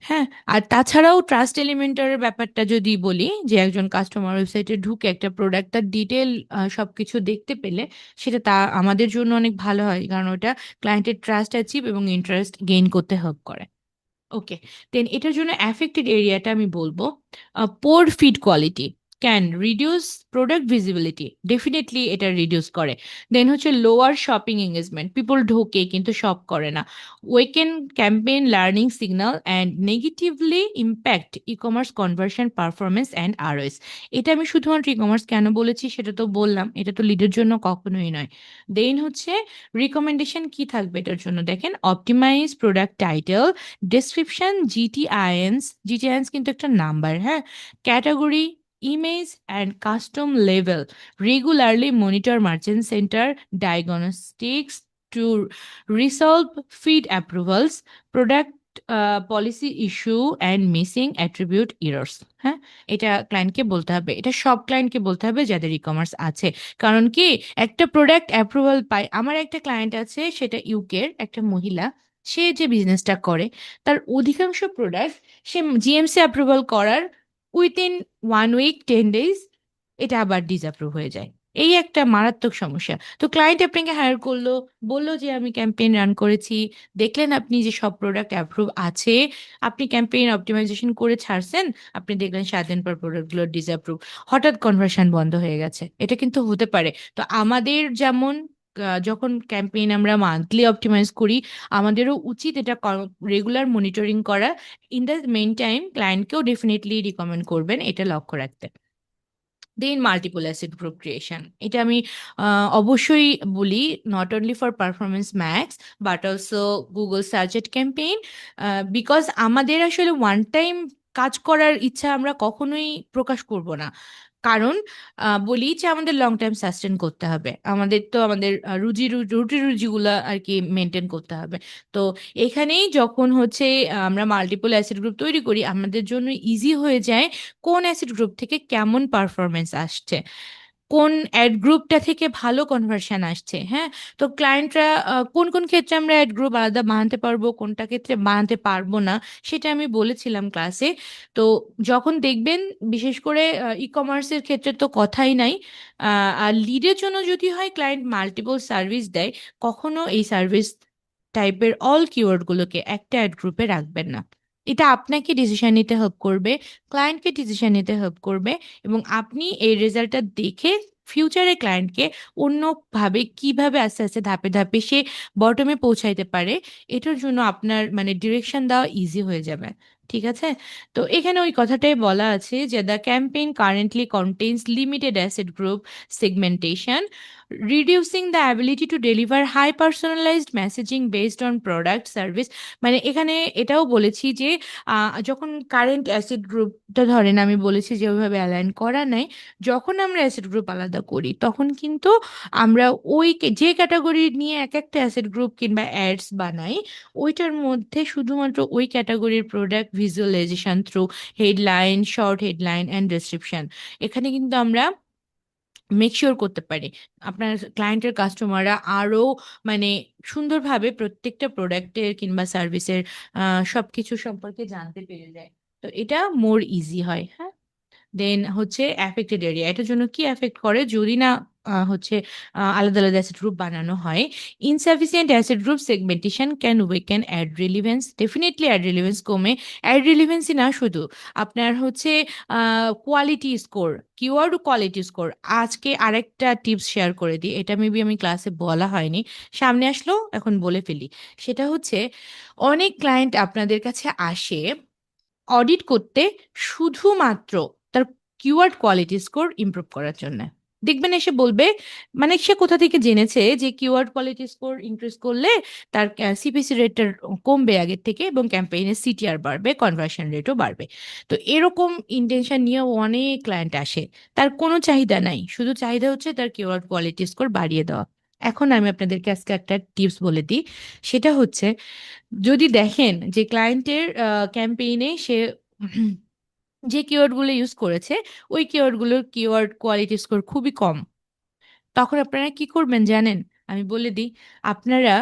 হ্যাঁ, আর তাছাড়াও ট্রাস্ট এলিমেন্টারের ব্যাপারটা যদি বলি, যে একজন কাস্টমার ওয়েবসাইটে ঢুকে একটা প্রোডাক্ট তার ডিটেল সবকিছু দেখতে পেলে, সেটা আমাদের জন্য অনেক ভালো হয়, কারণ ওটা ক্লায়েন্টের ট্রাস্ট অ্যাচিভ এবং ইন্টারেস্ট গেইন করতে হেল্প করে। ওকে, দেন এটার জন্য অ্যাফেক্টেড এরিয়াটা আমি বলবো, poor feed quality can reduce product visibility, definitely এটা রিডিউস করে। দেন হচ্ছে লোয়ার শপিং এঙ্গেজমেন্ট, পিপল ঢোকে কিন্তু শপ করে না। Weaken campaign learning signal and negatively impact e commerce conversion performance and ROS. এটা আমি শুধুমাত্র ই কমার্স কেন বলেছি সেটা তো বললাম, এটা তো লিডের জন্য কখনোই নয়। দেন হচ্ছে রিকমেন্ডেশন কি থাকবে এটার জন্য, দেখেন অপটিমাইজ প্রোডাক্ট টাইটেল, ডেসক্রিপশন, জিটিআইএনস কিন্তু একটা নাম্বার, হ্যাঁ, category, image and custom level, regularly monitor merchant centre diagnostics two resolve feed approvals, product policy issue and missing attribute errors. হ্যাঁ, এটা ক্লায়েন্টকে বলতে হবে, এটা সব ক্লায়েন্টকে বলতে হবে যাদের ই কমার্স আছে। কারণ কি, একটা প্রোডাক্ট অ্যাপ্রুভাল পায়, আমার একটা ক্লায়েন্ট আছে, সেটা ইউকের একটা মহিলা, সে যে বিজনেসটা করে তার অধিকাংশ প্রোডাক্ট সে জিএমসি অ্যাপ্রুভাল করার উইথিন 1 উইক 10 ডেজ এটা আবার ডিসঅ্যাপ্রুভ হয়ে যায়। এই একটা মারাত্মক সমস্যা। তো ক্লায়েন্ট আপনাকে হায়ার করলো, বললো যে আমি ক্যাম্পেইন রান করেছি, দেখলেন আপনি যে সব প্রোডাক্ট অ্যাপ্রুভ আছে, আপনি ক্যাম্পেইন অপটিমাইজেশন করে ছাড়ছেন, আপনি দেখলেন 7 দিন পর প্রোডাক্টগুলো ডিসঅ্যাপ্রুভ, হঠাৎ কনভার্সন বন্ধ হয়ে গেছে, এটা কিন্তু হতে পারে। তো আমাদের যেমন যখন ক্যাম্পেইন আমরা মান্থলি অপটিমাইজ করি, আমাদেরও উচিত এটা রেগুলার মনিটরিং করা। ইন দ্য মেইন টাইম ক্লায়েন্টকেও ডেফিনেটলি রিকমেন্ড করবেন এটা লক্ষ্য রাখতে। Then multiple asset group creation, এটা আমি অবশ্যই বলি, not only for performance max but also Google সার্চেট ক্যাম্পেইন, বিকজ আমাদের আসলে ওয়ান টাইম কাজ করার ইচ্ছা আমরা কখনোই প্রকাশ করব না। কারণ বলি যে আমাদের লং টাইম সাস্টেন করতে হবে, আমাদের তো আমাদের রুটি রুজিগুলা আর কি মেনটেন করতে হবে। তো এখানেই যখন হচ্ছে আমরা মাল্টিপল অ্যাসিড গ্রুপ তৈরি করি, আমাদের জন্য ইজি হয়ে যায় কোন অ্যাসিড গ্রুপ থেকে কেমন পারফরমেন্স আসছে, কোন অ্যাড গ্রুপটা থেকে ভালো কনভার্সন আসছে। হ্যাঁ, তো ক্লায়েন্টরা কোন কোন ক্ষেত্রে আমরা অ্যাড গ্রুপ আলাদা বানাতে পারবো, কোনটা ক্ষেত্রে বানাতে পারবো না, সেটা আমি বলেছিলাম ক্লাসে। তো যখন দেখবেন, বিশেষ করে ই কমার্সের ক্ষেত্রে তো কথাই নাই, আর লিডের জন্য যদি হয় ক্লায়েন্ট মাল্টিপল সার্ভিস দেয়, কখনো এই সার্ভিস টাইপের অল কিওয়ার্ডগুলোকে একটা অ্যাড গ্রুপে রাখবেন না। এটা আপনাকে ডিসিশন নিতে হেল্প করবে, ক্লায়েন্টকে ডিসিশন নিতে হেল্প করবে, এবং আপনি এই রেজাল্টটা দেখে ফিউচারে ক্লায়েন্টকে অন্যভাবে কিভাবে আস্তে আস্তে ধাপে ধাপে সে বটমে পৌঁছাইতে পারে, এটার জন্য আপনার মানে ডিরেকশন দেওয়া ইজি হয়ে যাবে। ঠিক আছে, তো এখানে ওই কথাটাই বলা আছে যে the campaign currently contains limited asset group segmentation, reducing the ability to deliver high personalised messaging based on product service. মানে এখানে এটাও বলেছি যে যখন কারেন্ট অ্যাসিড গ্রুপটা ধরেন আমি বলেছি যে ওইভাবে অ্যালাইন করা নাই, যখন আমরা অ্যাসিড গ্রুপ আলাদা করি তখন কিন্তু আমরা যে ক্যাটাগরি নিয়ে এক একটা অ্যাসিড গ্রুপ কিংবা অ্যাডস বানাই, ওইটার মধ্যে শুধুমাত্র ওই ক্যাটাগরির product visualization through headline, short headline and description, এখানে কিন্তু আমরা মেক শিওর করতে পারি আপনার ক্লায়েন্টের কাস্টমাররা আরও মানে সুন্দরভাবে প্রত্যেকটা প্রোডাক্টের কিংবা সার্ভিসের সব কিছু সম্পর্কে জানতে পেরে যায়। তো এটা মোর ইজি হয়। হ্যাঁ, দেন হচ্ছে অ্যাফেক্টেড এরিয়া, এটার জন্য কি অ্যাফেক্ট করে, যদি না হচ্ছে আলাদা আলাদা অ্যাসেট গ্রুপ বানানো হয়। Insufficient asset group segmentation can weaken ad relevance, definitely ad relevance কমে। অ্যাড রিলিভেন্সই না শুধু, আপনার হচ্ছে quality score, keyword quality score. আজকে আরেকটা টিপস শেয়ার করে দিই, এটা মেবি আমি ক্লাসে বলা হয়নি, সামনে আসলো এখন বলে ফেলি। সেটা হচ্ছে অনেক ক্লায়েন্ট আপনাদের কাছে আসে অডিট করতে শুধুমাত্র তার কিওয়ার্ড কোয়ালিটি স্কোর ইমপ্রুভ করার জন্য। দেখবেন এসে বলবে, মানে সে কোথা থেকে জেনেছে যে কিওয়ার্ড কোয়ালিটি স্কোর ইনক্রিজ করলে তার সিপিসি রেটটা কমবে আগের থেকে এবং ক্যাম্পেইনের সিটিআর বাড়বে, কনভার্সন রেটও বাড়বে। তো এরকম ইন্টেনশন নিয়েও অনেক ক্লায়েন্ট আসে, তার কোনো চাহিদা নাই, শুধু চাহিদা হচ্ছে তার কিওয়ার্ড কোয়ালিটি স্কোর বাড়িয়ে দেওয়া। এখন আমি আপনাদেরকে আজকে একটা টিপস বলে দিই, সেটা হচ্ছে যদি দেখেন যে ক্লায়েন্টের ক্যাম্পেইনে সে যে কিওয়ার্ডগুলো ইউজ করেছে ওই কিওয়ার্ডগুলোর কিওয়ার্ড কোয়ালিটি স্কোর খুবই কম, তখন আপনারা কি করবেন জানেন? আমি বলে দিই, আপনারা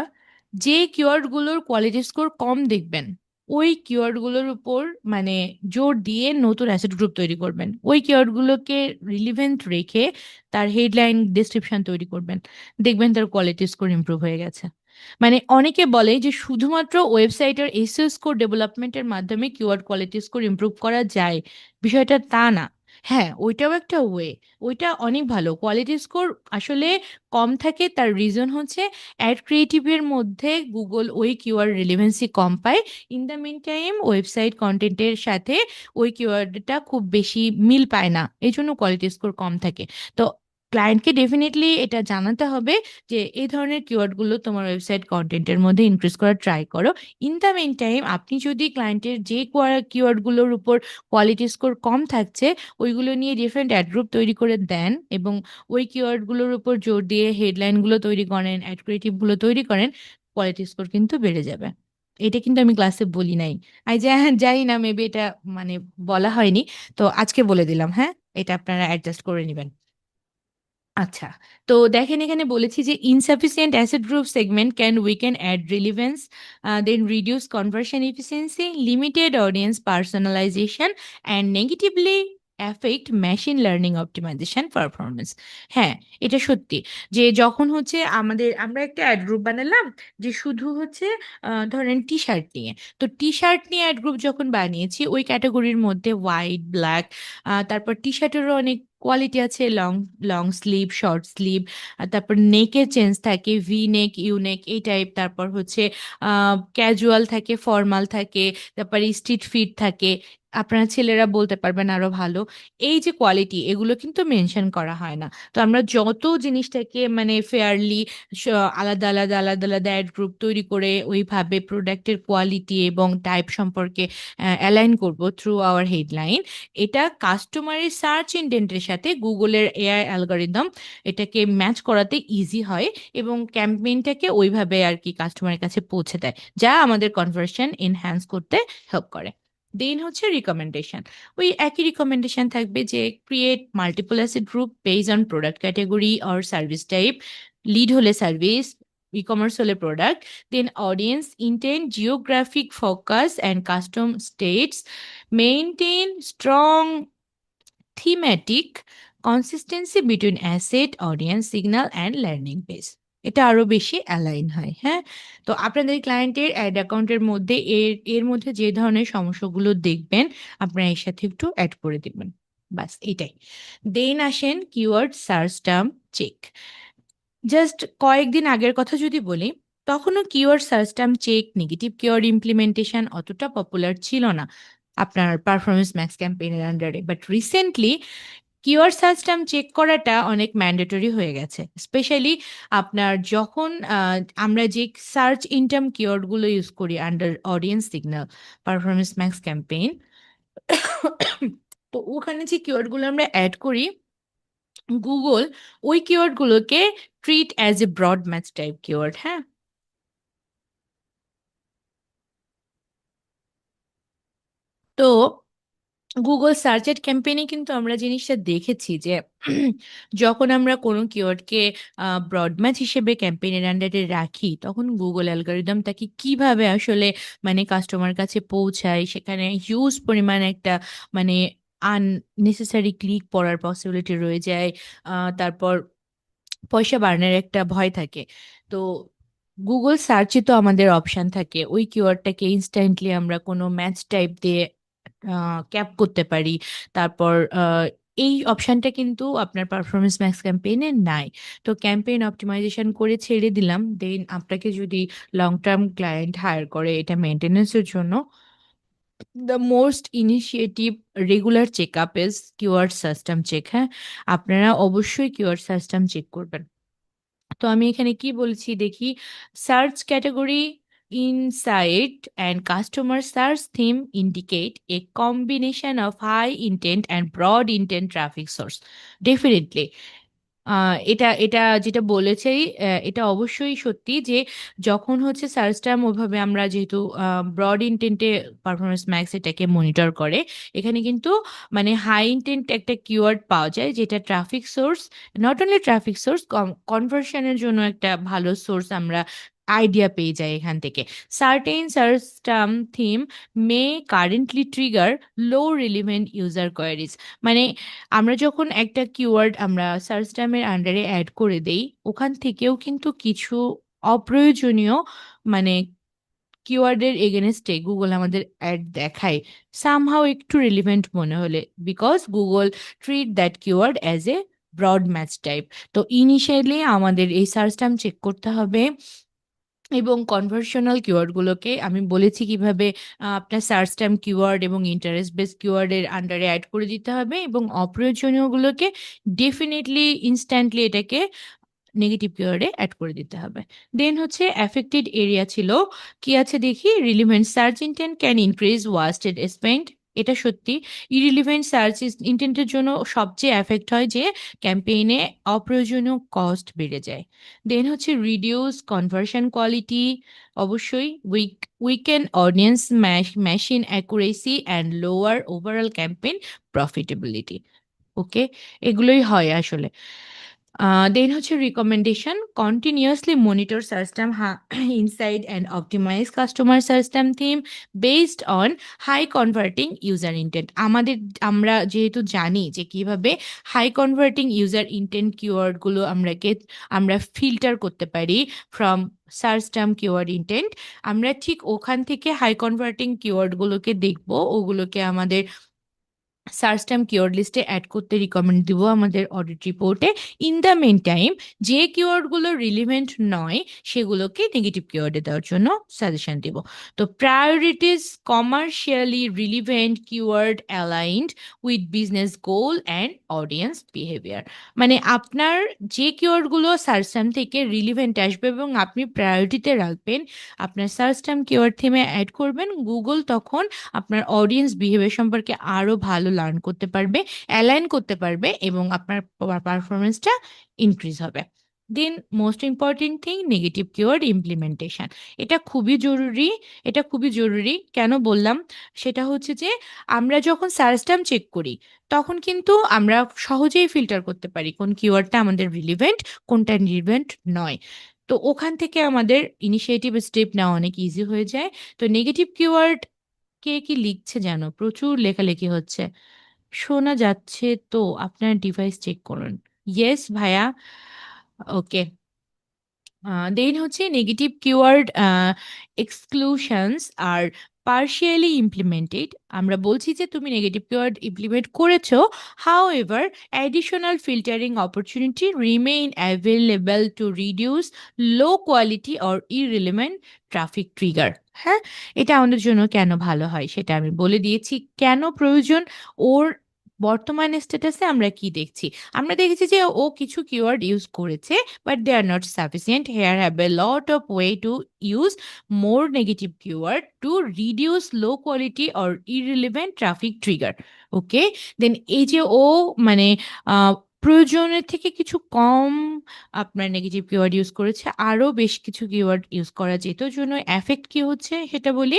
যে কিওয়ার্ডগুলোর কোয়ালিটি স্কোর কম দেখবেন ওই কিওয়ার্ডগুলোর উপর মানে জোর দিয়ে নতুন অ্যাসেট গ্রুপ তৈরি করবেন, ওই কিওয়ার্ডগুলোকে রিলিভেন্ট রেখে তার হেডলাইন ডেসক্রিপশন তৈরি করবেন, দেখবেন তার কোয়ালিটি স্কোর ইমপ্রুভ হয়ে গেছে। মানে অনেকে বলে যে শুধুমাত্র ওয়েবসাইটের এসইও স্কোর ডেভেলপমেন্টের মাধ্যমে কিওয়ার্ড কোয়ালিটি স্কোর ইমপ্রুভ করা যায়, বিষয়টা তা না। হ্যাঁ, ওইটাও একটা ওয়ে, ওইটা অনেক ভালো। কোয়ালিটি স্কোর আসলে কম থাকে, তার রিজন হচ্ছে অ্যাড ক্রিয়েটিভের মধ্যে গুগল ওই কিওয়ার্ড রিলেভেন্সি কম পায়। In the meantime website কন্টেন্টের সাথে ওই কিওয়ার্ডটা খুব বেশি মিল পায় না, এই জন্য কোয়ালিটি স্কোর কম থাকে। তো ক্লায়েন্টকে ডেফিনেটলি এটা জানাতে হবে যে এই ধরনের কিওয়ার্ডগুলো তোমার ওয়েবসাইট কন্টেন্টের মধ্যে ইনক্রিজ করার ট্রাই করো। ইন দ্য মিন টাইম আপনি যদি ক্লায়েন্টের যে কিওয়ার্ডগুলোর উপর কোয়ালিটি স্কোর কম থাকছে ওইগুলো নিয়ে ডিফারেন্ট অ্যাড গ্রুপ তৈরি করে দেন এবং ওই কিওয়ার্ডগুলোর উপর জোর দিয়ে হেডলাইনগুলো তৈরি করেন, অ্যাড ক্রিয়েটিভগুলো তৈরি করেন, কোয়ালিটি স্কোর কিন্তু বেড়ে যাবে। এটা কিন্তু আমি ক্লাসে বলি নাই, আই জানি না মেবি এটা মানে বলা হয়নি, তো আজকে বলে দিলাম। হ্যাঁ, এটা আপনারা অ্যাডজাস্ট করে নেবেন। আচ্ছা, তো দেখেন এখানে বলেছি যে insufficient asset group segment can weaken ad relevance, then reduce conversion efficiency, limited audience personalization and negatively affect machine learning optimization performance. হ্যাঁ, এটা সত্যি যে যখন হচ্ছে আমরা একটা অ্যাড গ্রুপ বানালাম যে শুধু হচ্ছে ধরেন টি শার্ট নিয়ে, তো টি শার্ট নিয়ে অ্যাড গ্রুপ যখন বানিয়েছি ওই ক্যাটাগরির মধ্যে হোয়াইট, ব্ল্যাক, তারপর টি শার্টেরও অনেক কোয়ালিটি আছে, long long sleeve, short sleeve, আর তারপর নেকের চেঞ্জ থাকে, ভি নেক, ইউ নেক এই টাইপ, তারপর হচ্ছে ক্যাজুয়াল থাকে, ফর্মাল থাকে, তারপর স্ট্রিট ফিট থাকে, আপনারা ছেলেরা বলতে পারবেন আরো ভালো। এই যে কোয়ালিটি এগুলো কিন্তু মেনশন করা হয় না। তো আমরা যত জিনিসটাকে মানে ফেয়ারলি আলাদা আলাদা আলাদা আলাদা অ্যাড গ্রুপ তৈরি করে ওইভাবে প্রোডাক্টের কোয়ালিটি এবং টাইপ সম্পর্কে অ্যালাইন করব থ্রু আওয়ার হেডলাইন, এটা কাস্টমারের সার্চ ইন্টেন্টের সাথে গুগলের এআই অ্যালগোরিদম এটাকে ম্যাচ করাতে ইজি হয় এবং ক্যাম্পেইনটাকে ওইভাবে আর কি কাস্টমারের কাছে পৌঁছে দেয়, যা আমাদের কনভার্সন এনহ্যান্স করতে হেল্প করে। দেন হচ্ছে রিকমেন্ডেশন, ওই একই রিকমেন্ডেশন থাকবে যে create multiple asset group based on product category or service type, lead হলে সার্ভিস, ই কমার্স হলে product, then audience intent, geographic focus and custom states, maintain strong thematic consistency between asset, audience signal and learning base, এটা আরো বেশি অ্যালাইন হয়। হ্যাঁ, তো আপনাদের ক্লায়েন্টের অ্যাড অ্যাকাউন্টের মধ্যে এর এর মধ্যে যে ধরনের সমস্যাগুলো দেখবেন আপনারা এর সাথে একটু অ্যাড করে দিবেন, বাস এটাই। দেন আসেন keyword search term check. Just কয়েকদিন আগের কথা যদি বলি, তখনও keyword search term check, negative keyword implementation অতটা পপুলার ছিল না আপনার পারফরমেন্স ম্যাক্স ক্যাম্পেইনের আন্ডারে, but recently keyword search term check করাটা অনেক ম্যান্ডেটরি হয়ে গেছে। স্পেশালি আপনার যখন আমরা যে সার্চ ইনটার্ম কিওয়ার্ডগুলো ইউজ করি under audience signal, performance max campaign, তো ওখানে যে কিওয়ার্ডগুলো আমরা অ্যাড করি গুগল ওই কিওয়ার্ডগুলোকে treat as a broad match type keyword. হ্যাঁ, তো গুগল সার্চ এড ক্যাম্পেইনে কিন্তু আমরা জিনিসটা দেখেছি যে যখন আমরা কোনো কিওয়ার্ডকে ব্রড ম্যাচ হিসেবে ক্যাম্পেইনের আন্ডারে রাখি তখন গুগল অ্যালগোরিদম তাকে কিভাবে আসলে মানে কাস্টমার কাছে পৌঁছায়, সেখানে হিউজ পরিমাণ একটা মানে আননেসেসারি ক্লিক পড়ার পসিবিলিটি রয়ে যায়। তারপর পয়সা বাড়ানোর একটা ভয় থাকে। তো গুগল সার্চে তো আমাদের অপশন থাকে, ওই কিওয়ার্ডটাকে ইনস্ট্যান্টলি আমরা কোনো ম্যাচ টাইপ দিয়ে ক্যাপ করতে পারি। তারপর এই অপশনটা কিন্তু আপনার পারফরমেন্স ম্যাক্স ক্যাম্পেইনে নাই। তো ক্যাম্পেইন অপটিমাইজেশন করে ছেড়ে দিলাম, দেন আপনাকে যদি লং টার্ম ক্লায়েন্ট হায়ার করে এটা মেনটেনেন্সের জন্য, the most initiative regular check up is keyword system check. হ্যাঁ, আপনারা অবশ্যই কিওয়ার্ড সিস্টেম চেক করবেন। তো আমি এখানে কি বলছি দেখি, search category insight and customer search theme indicate a combination of high intent and broad intent traffic source. Definitely এটা এটা যেটা বলেছে, এটা অবশ্যই সত্যি যে যখন হচ্ছে সার্চ টার্ম ওইভাবে আমরা যেহেতু ব্রড ইন্টেন্টে পারফরমেন্স ম্যাক্স এটাকে মনিটর করে, এখানে কিন্তু মানে হাই ইন্টেন্ট একটা কিওয়ার্ড পাওয়া যায় যেটা traffic source, not only traffic source, কনভার্সনের জন্য একটা ভালো সোর্স আমরা আইডিয়া পেয়ে যাই এখান থেকে। সার্টেন সার্চ টার্ম থিম মে কারেন্টলি ট্রিগার লো রিলিভেন্ট ইউজার কোয়ারিজ। মানে আমরা যখন একটা কিওয়ার্ড আমরা সার্চ টার্মের আন্ডারে অ্যাড করে দেই, ওখান থেকেও কিন্তু কিছু অপ্রয়োজনীয় মানে কিওয়ার্ডের এগেনস্টে গুগল আমাদের অ্যাড দেখায়, সামহাও একটু রিলিভেন্ট মনে হলে, because Google treat that keyword as a broad match type. তো ইনিশিয়ালি আমাদের এই সার্চ টার্ম চেক করতে হবে, এবং কনভার্সনাল কিওয়ার্ডগুলোকে আমি বলেছি কিভাবে আপনার সার্চ টার্ম কিওয়ার্ড এবং ইন্টারেস্ট বেস কিওয়ার্ডের আন্ডারে অ্যাড করে দিতে হবে, এবং অপ্রয়োজনীয়গুলোকে ডেফিনেটলি ইনস্ট্যান্টলি এটাকে নেগেটিভ কিওয়ার্ডে অ্যাড করে দিতে হবে। দেন হচ্ছে অ্যাফেক্টেড এরিয়া ছিল, কি আছে দেখি, relevant search intent can increase wasted spend. এটা সত্যি, ইরিলিভেন্ট সার্চ ইন্টেন্টের জন্য সবচেয়ে এফেক্ট হয় যে ক্যাম্পেইনে অপ্রয়োজনীয় কস্ট বেড়ে যায়। দেন হচ্ছে রিডিউস কনভার্সন কোয়ালিটি, অবশ্যই weaken audience machine accuracy and lower overall campaign profitability. Okay, এগুলোই হয় আসলে। দেন হচ্ছে recommendation, continuously monitor system inside and optimize customer system theme based on high converting user intent. আমরা যেহেতু জানি যে কিভাবে হাই কনভার্টিং ইউজার ইন্টেন্ট কিওয়ার্ডগুলো আমরা ফিল্টার করতে পারি from search term keyword intent, আমরা ঠিক ওখান থেকে হাই কনভার্টিং কিওয়ার্ডগুলোকে দেখব, ওগুলোকে আমাদের সার্চ টার্ম কিওয়ার্ড লিস্টে অ্যাড করতে রিকমেন্ড দিব আমাদের অডিট রিপোর্টে। ইন দ্য মেন টাইম যে কিওয়ার্ডগুলো রিলিভেন্ট নয় সেগুলোকে নেগেটিভ কিওয়ার্ডে দেওয়ার জন্য সাজেশন দিব। তো prioritise commercially relevant keyword aligned with business goal and audience behaviour. মানে আপনার যে কিওয়ার্ডগুলো সার্চ টার্ম থেকে রিলিভেন্ট আসবে এবং আপনি প্রায়োরিটিতে রাখবেন, আপনার সার্চ টার্ম কিওয়ার্ড থেমে অ্যাড করবেন, গুগল তখন আপনার অডিয়েন্স বিহেভিয়ার সম্পর্কে আরো ভালো লার্ন করতে পারবে, অ্যালাইন করতে পারবে, এবং আপনার পারফরমেন্সটা ইনক্রিজ হবে। Then most important thing, negative keyword implementation. এটা খুবই জরুরি। এটা খুবই জরুরি কেন বললাম, সেটা হচ্ছে যে আমরা যখন সার্চ টার্ম চেক করি তখন কিন্তু আমরা সহজেই ফিল্টার করতে পারি কোন কিওয়ার্ডটা আমাদের রিলিভেন্ট, কোনটা রিলিভেন্ট নয়। তো ওখান থেকে আমাদের ইনিশিয়েটিভ স্টেপ নেওয়া অনেক ইজি হয়ে যায়। তো নেগেটিভ কিওয়ার্ড, কে কি লিখছে যেন, প্রচুর লেখালেখি হচ্ছে, শোনা যাচ্ছে তো, আপনার ডিভাইস চেক করুন। ইয়েস ভাইয়া, ওকে। দেন হচ্ছে নেগেটিভ কিওয়ার্ড এক্সক্লুশনস আর পার্শিয়ালি ইমপ্লিমেন্টেড। আমরা বলছি যে তুমি নেগেটিভ কিওয়ার্ড ইমপ্লিমেন্ট করেছো, however additional filtering opportunity remain available to reduce low quality or irrelevant traffic trigger. হ্যাঁ, এটা আমাদের জন্য কেন ভালো হয় সেটা আমি বলে দিয়েছি, কেন প্রয়োজন। ওর বর্তমান স্ট্যাটাসে আমরা কি দেখছি, আমরা দেখেছি যে ও কিছু কিওয়ার্ড ইউজ করেছে, but they are not sufficient. Here have a lot of way to use more negative keyword to reduce low quality or irrelevant traffic trigger. Okay, then এই যে ও মানে প্রয়োজনের থেকে কিছু কম আপনার নেগেটিভ কিওয়ার্ড ইউজ করেছে, আরো বেশ কিছু কিওয়ার্ড ইউজ করা যেত, জন্য এফেক্ট কি হচ্ছে সেটা বলি।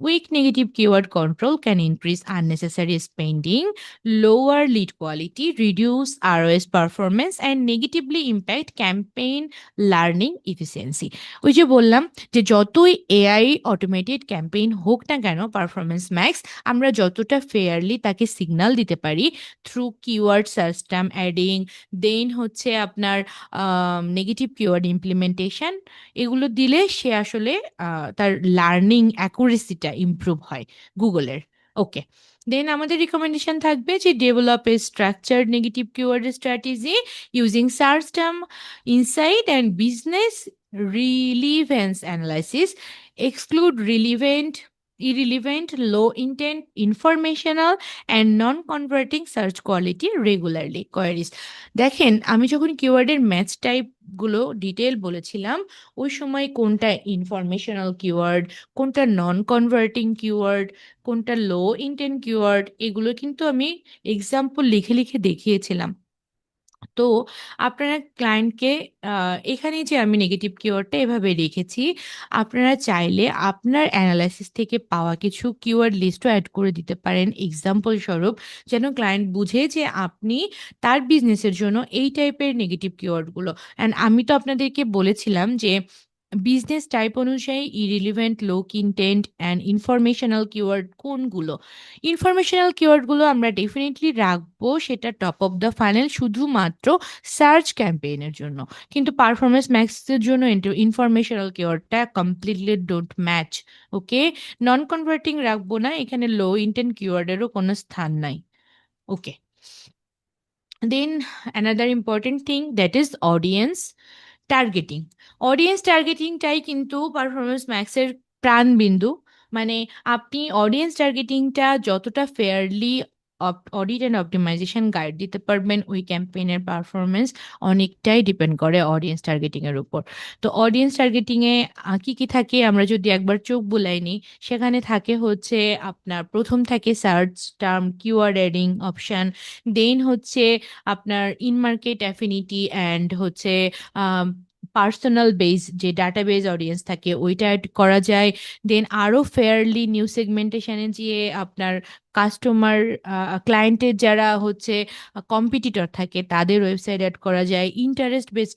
Weak negative keyword control can increase unnecessary spending, lower lead quality, reduce ROS performance, and negatively impact campaign learning efficiency. ওই যে বললাম যে যতই এআই অটোমেটেড ক্যাম্পেইন হোক না কেন, পারফরমেন্স ম্যাক্স আমরা যতটা ফেয়ারলি তাকে সিগন্যাল দিতে পারি থ্রু কিওয়ার্ড সিস্টেম অ্যাডিং, দেন হচ্ছে আপনার নেগেটিভ কিওয়ার্ড ইমপ্লিমেন্টেশন, এগুলো দিলে সে আসলে তার লার্নিং অ্যাকুরেসিটা ইমপ্রুভ হয় গুগলের। ওকে, দেন আমাদের রিকমেন্ডেশন থাকবে যে develop a structured negative keyword strategy using search term insight and business relevance analysis, exclude irrelevant, low intent, informational, and non-converting search quality regularly queries. দেখেন, আমি যখন কিওয়ার্ডের ম্যাচ টাইপগুলো ডিটেল বলেছিলাম, ওই সময় কোনটা ইনফরমেশনাল কিওয়ার্ড, কোনটা নন কনভার্টিং কিওয়ার্ড, কোনটা লো ইন্টেন্ট কিওয়ার্ড, এগুলো কিন্তু আমি এক্সাম্পল লিখে লিখে দেখিয়েছিলাম। তো আপনারা ক্লায়েন্টকে এখানে যে আমি নেগেটিভ কিওয়ার্ডটা এভাবে রেখেছি, আপনারা চাইলে আপনার অ্যানালাইসিস থেকে পাওয়া কিছু কিওয়ার্ড লিস্টও অ্যাড করে দিতে পারেন এক্সাম্পল স্বরূপ, যেন ক্লায়েন্ট বুঝে যে আপনি তার বিজনেসের জন্য এই টাইপের নেগেটিভ কিওয়ার্ডগুলো। অ্যান্ড আমি তো আপনাদেরকে বলেছিলাম যে বিজনেস টাইপ অনুযায়ী irrelevant, low intent and informational keyword কোনগুলো। ইনফরমেশনাল কিওয়ার্ডগুলো আমরা ডেফিনেটলি রাখবো সেটা টপ অফ দ্য ফানেল শুধুমাত্র সার্চ ক্যাম্পেইনের জন্য, কিন্তু পারফরমেন্স ম্যাক্সের জন্য ইনফরমেশনাল কিওয়ার্ডটা completely don't match. Okay, non converting রাখবো না, এখানে লো ইন্টেন্ট কিওয়ার্ডেরও কোনো স্থান নাই। Okay, then another important thing that is audience targeting. Audience টার্গেটিংটাই কিন্তু পারফরমেন্স ম্যাক্সের প্রাণবিন্দু। মানে আপনি অডিয়েন্স টার্গেটিংটা যতটা fairly audit and optimisation guide দিতে পারবেন, ওই ক্যাম্পেইনের পারফরমেন্স অনেকটাই ডিপেন্ড করে অডিয়েন্স টার্গেটিংয়ের উপর। তো অডিয়েন্স টার্গেটিংয়ে কি কি থাকে আমরা যদি একবার চোখ বুলাই নিই, সেখানে থাকে হচ্ছে আপনার প্রথম থাকে search term keyword adding option, then হচ্ছে আপনার ইন মার্কেট অ্যাফিনিটি অ্যান্ড হচ্ছে পার্সোনাল বেস যে ডাটাবেজ অডিয়েন্স থাকে ওইটা অ্যাড করা যায়। দেন আরও ফেয়ারলি নিউ সেগমেন্টেশনে যে আপনার কাস্টমার ক্লায়েন্টের যারা হচ্ছে কম্পিটিটর থাকে তাদের ওয়েবসাইট অ্যাড করা যায়, ইন্টারেস্ট বেস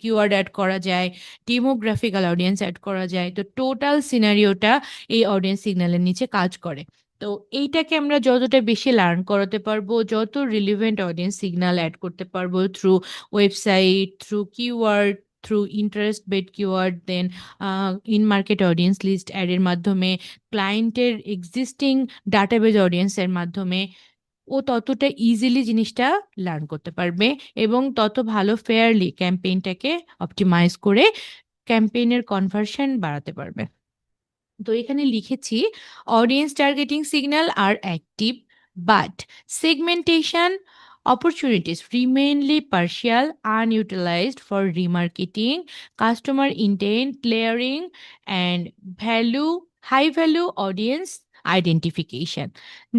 কিওয়ার্ড অ্যাড করা যায়, ডেমোগ্রাফিক্যাল অডিয়েন্স অ্যাড করা যায়। তো টোটাল সিনারিওটা এই অডিয়েন্স সিগন্যালের নিচে কাজ করে। তো এইটাকে আমরা যতটা বেশি লার্ন করাতে পারবো, যত রিলিভেন্ট অডিয়েন্স সিগন্যাল অ্যাড করতে পারবো through website, through keyword, through interest based keyword, then in market audience list অ্যাডের মাধ্যমে, ক্লায়েন্টের এক্সিস্টিং ডাটাবেজ অডিয়েন্সের মাধ্যমে, ও ততটা ইজিলি জিনিসটা লার্ন করতে পারবে এবং তত ভালো ফেয়ারলি ক্যাম্পেইনটাকে অপটিমাইজ করে ক্যাম্পেইনের কনভার্সন বাড়াতে পারবে। তো এখানে লিখেছি audience targeting signal are active, but segmentation opportunities remainly partial, unutilized for remarketing, customer intent layering, and high value audience identification.